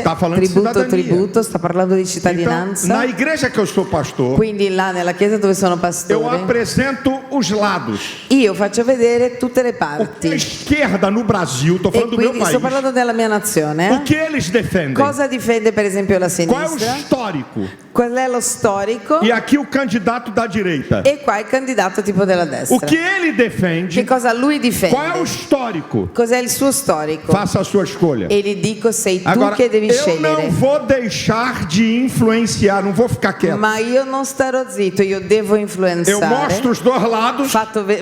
Sta parlando di tributo, cidadania. tributo, sta parlando di Então, cittadinanza. na igreja que eu sou pastor, Quindi là nella chiesa dove sono eu pastore, apresento os lados. io faccio vedere tutte le O que a parti. esquerda no Brasil, estou E falando do meu quindi país, sto parlando della mia nazione. o que eles defendem? Cosa difende per esempio la Qual é o sinistra? histórico? Qual è lo storico? E aqui o candidato da direita. E qua il candidato tipo della O destra. que ele defende? Che cosa lui difende? Qual é o histórico? Cos'è il suo storico? Faça a sua escolha. E gli dico sei tu Agora, che devi eu scegliere. não vou deixar de influenciar, não vou ficar quieto. Ma io non starò zitto, io devo Eu influenzare. mostro os dois lados,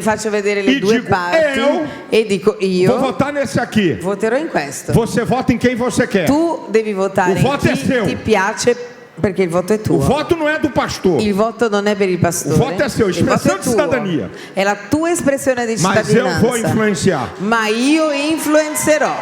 Faccio vedere le E due dico, parti eu e dico vou io votar nesse aqui. voterò in questo. Você vota em quem você quer. Tu devi votare O in voto è chi seu. ti piace perché il voto è O tuo. voto não é do pastor, Il voto non è per il pastore. O voto è seu, il voto espressão è de tuo. cidadania. È la tua espressione di mas eu vou cittadinanza. influenciar. Ma io influenzerò.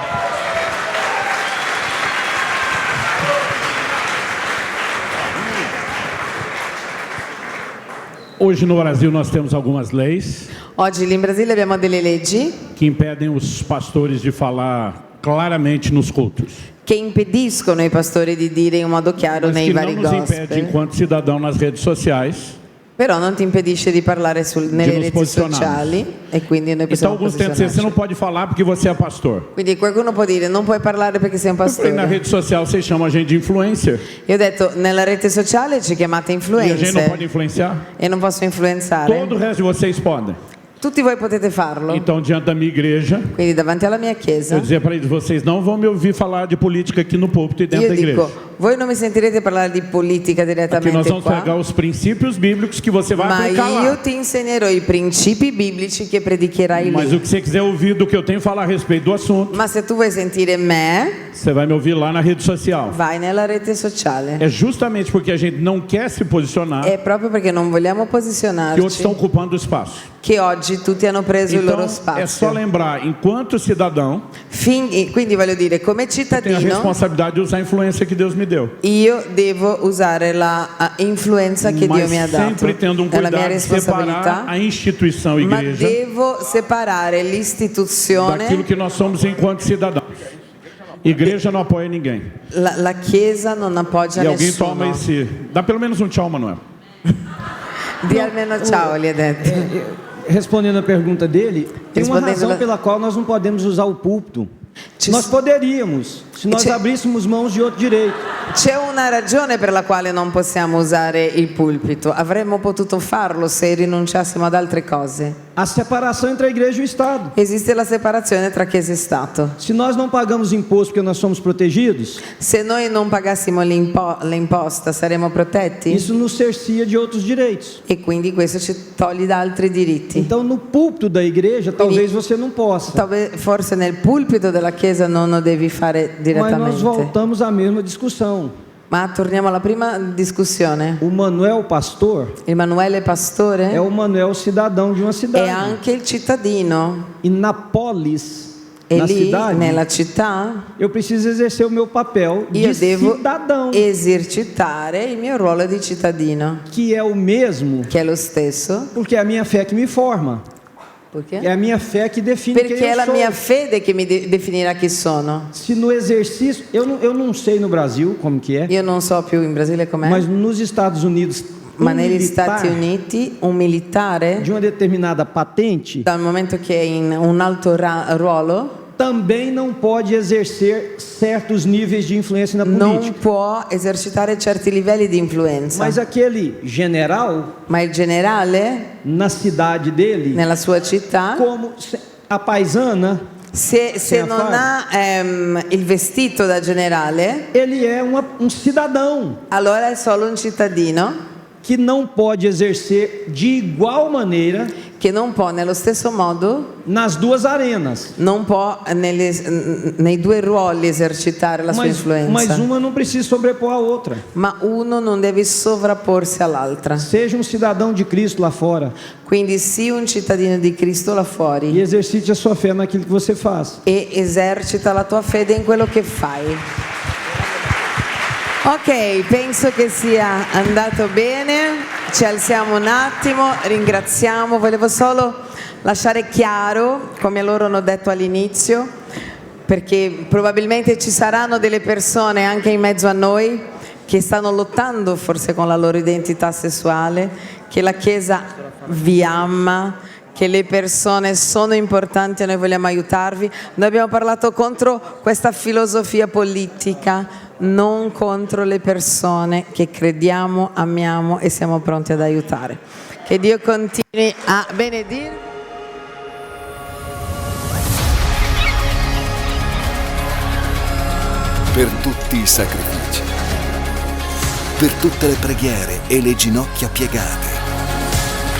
Hoje no Brasil nós temos algumas leis Oggi lì in Brasile abbiamo delle leggi que impedem os pastores de falar claramente nos cultos. che impediscono ai pastori di dire in modo chiaro Mas nei que vari não nos impede, gospel. enquanto cidadão nas redes sociais. Però non ti impedisce di parlare nelle nos reti posizionarmos. sociali e quindi noi Então possiamo alguns tentam dizer, você não posizionarci. pode falar porque você é pastor. Quindi qualcuno può dire non puoi parlare perché sei un Eu falei, na pastore. rede social vocês chamam a gente de influencer. Io ho detto nella rete sociale ci chiamate E a gente não pode influencer influenciar. e non posso influenzare. Todo o resto de vocês podem. Tutti voi potete farlo. Então, diante da minha igreja, Quindi davanti alla mia eu chiesa dizia para eles, vocês não vão me ouvir falar de política aqui no púlpito e dentro io da igreja. dico voi non mi sentirete parlare di politica Aqui nós direttamente vamos pegar qua, os princípios bíblicos que você vai ma aplicar io lá. ti insegnerò i principi biblici che predicherai Mas lì. o que você quiser ouvir do que eu tenho a falar a respeito do assunto, Ma se tu vuoi sentire me, você vai me ouvir lá na rede social. vai nella rete sociale. É justamente porque a gente não quer se posicionar È proprio perché non vogliamo que outros posizionarci estão ocupando o espaço. che oggi tutti hanno preso il loro Então, é só spazio. lembrar, enquanto cidadão, Quindi voglio dire, come tenho a cittadino, responsabilidade de usar a influência que Deus me deu. deu. io devo usare la influenza che Dio Mas mi ha dato. sempre tendo È la mia cuidado de separar responsabilità. a instituição Ma igreja devo separare daquilo l'istituzione, que nós somos enquanto cidadãos. Igreja não apoia ninguém. la Chiesa non appoggia E alguém toma nessuno. esse... Dá pelo menos um tchau, Manuel. Di almeno ciao, gli ha detto. Respondendo a pergunta dele, tem uma Respondendo razão a- pela qual nós não podemos usar o púlpito. Ci- Nós poderíamos, se nós Ci- abríssemos mãos de outro direito. C'è una ragione per la quale non possiamo usare il pulpito. Avremmo potuto farlo se rinunciassimo ad altre cose. A separação entre a igreja e o Estado. Esiste la separazione tra Chiesa e Stato. Se nós não pagamos imposto porque nós somos protegidos, Se noi non pagassimo l'imposta saremmo protetti isso nos cercia de outros direitos. e quindi questo ci toglie da altri diritti. Então, no púlpito da igreja, talvez você não possa. Forse nel pulpito della Chiesa non lo devi fare Mas nós direttamente. voltamos à mesma discussão. Ma torniamo alla prima discussione. O Manuel pastor Emanuele Pastore é o Manuel cidadão de uma è cidade. anche il cittadino. E na polis, E na lì, cidade, nella città, eu preciso exercer o meu papel io de devo cidadão, esercitare il mio ruolo di cittadino, que é o mesmo, che è lo stesso. porque é a minha fé que me forma. Perché? É a minha fé que define Perché quem è eu la sou. mia fede che mi definirà chi sono. Se no exercício, eu não sei no Brasil como que é, Io non so più in Brasile com'è, mas nos Estados Unidos, ma um negli militar Stati Uniti un militare, de uma determinada patente dal momento che è in un alto ruolo, também não pode exercer certos níveis de influência na non política. può esercitare certi livelli di influenza. Mas aquele general, Ma il generale, na cidade dele, nella sua città, como a paisana, se Sem a non farda. ha il vestito da generale, ele é um cidadão allora è solo un cittadino que não pode exercer de igual maneira che non può nello stesso modo, nas duas arenas. non può nei due ruoli esercitare la sua influenza. Mas uma não precisa sobrepor a outra. Ma uno non deve sovrapporsi all'altra. Seja um cidadão de Cristo lá fora Quindi sii un cittadino di Cristo là e fuori exercite a sua fé naquilo que você faz. e esercita la tua fede in quello che fai. Ok, penso che sia andato bene, ci alziamo un attimo, ringraziamo, volevo solo lasciare chiaro, come loro hanno detto all'inizio, perché probabilmente ci saranno delle persone anche in mezzo a noi che stanno lottando forse con la loro identità sessuale, che la Chiesa vi ama, che le persone sono importanti e noi vogliamo aiutarvi. Noi abbiamo parlato contro questa filosofia politica, non contro le persone che crediamo, amiamo e siamo pronti ad aiutare. Che Dio continui a benedirvi. Per tutti i sacrifici, per tutte le preghiere e le ginocchia piegate,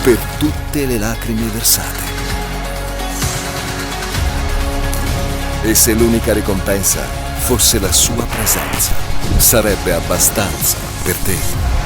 per tutte le lacrime versate. E se l'unica ricompensa fosse la sua presenza, sarebbe abbastanza per te.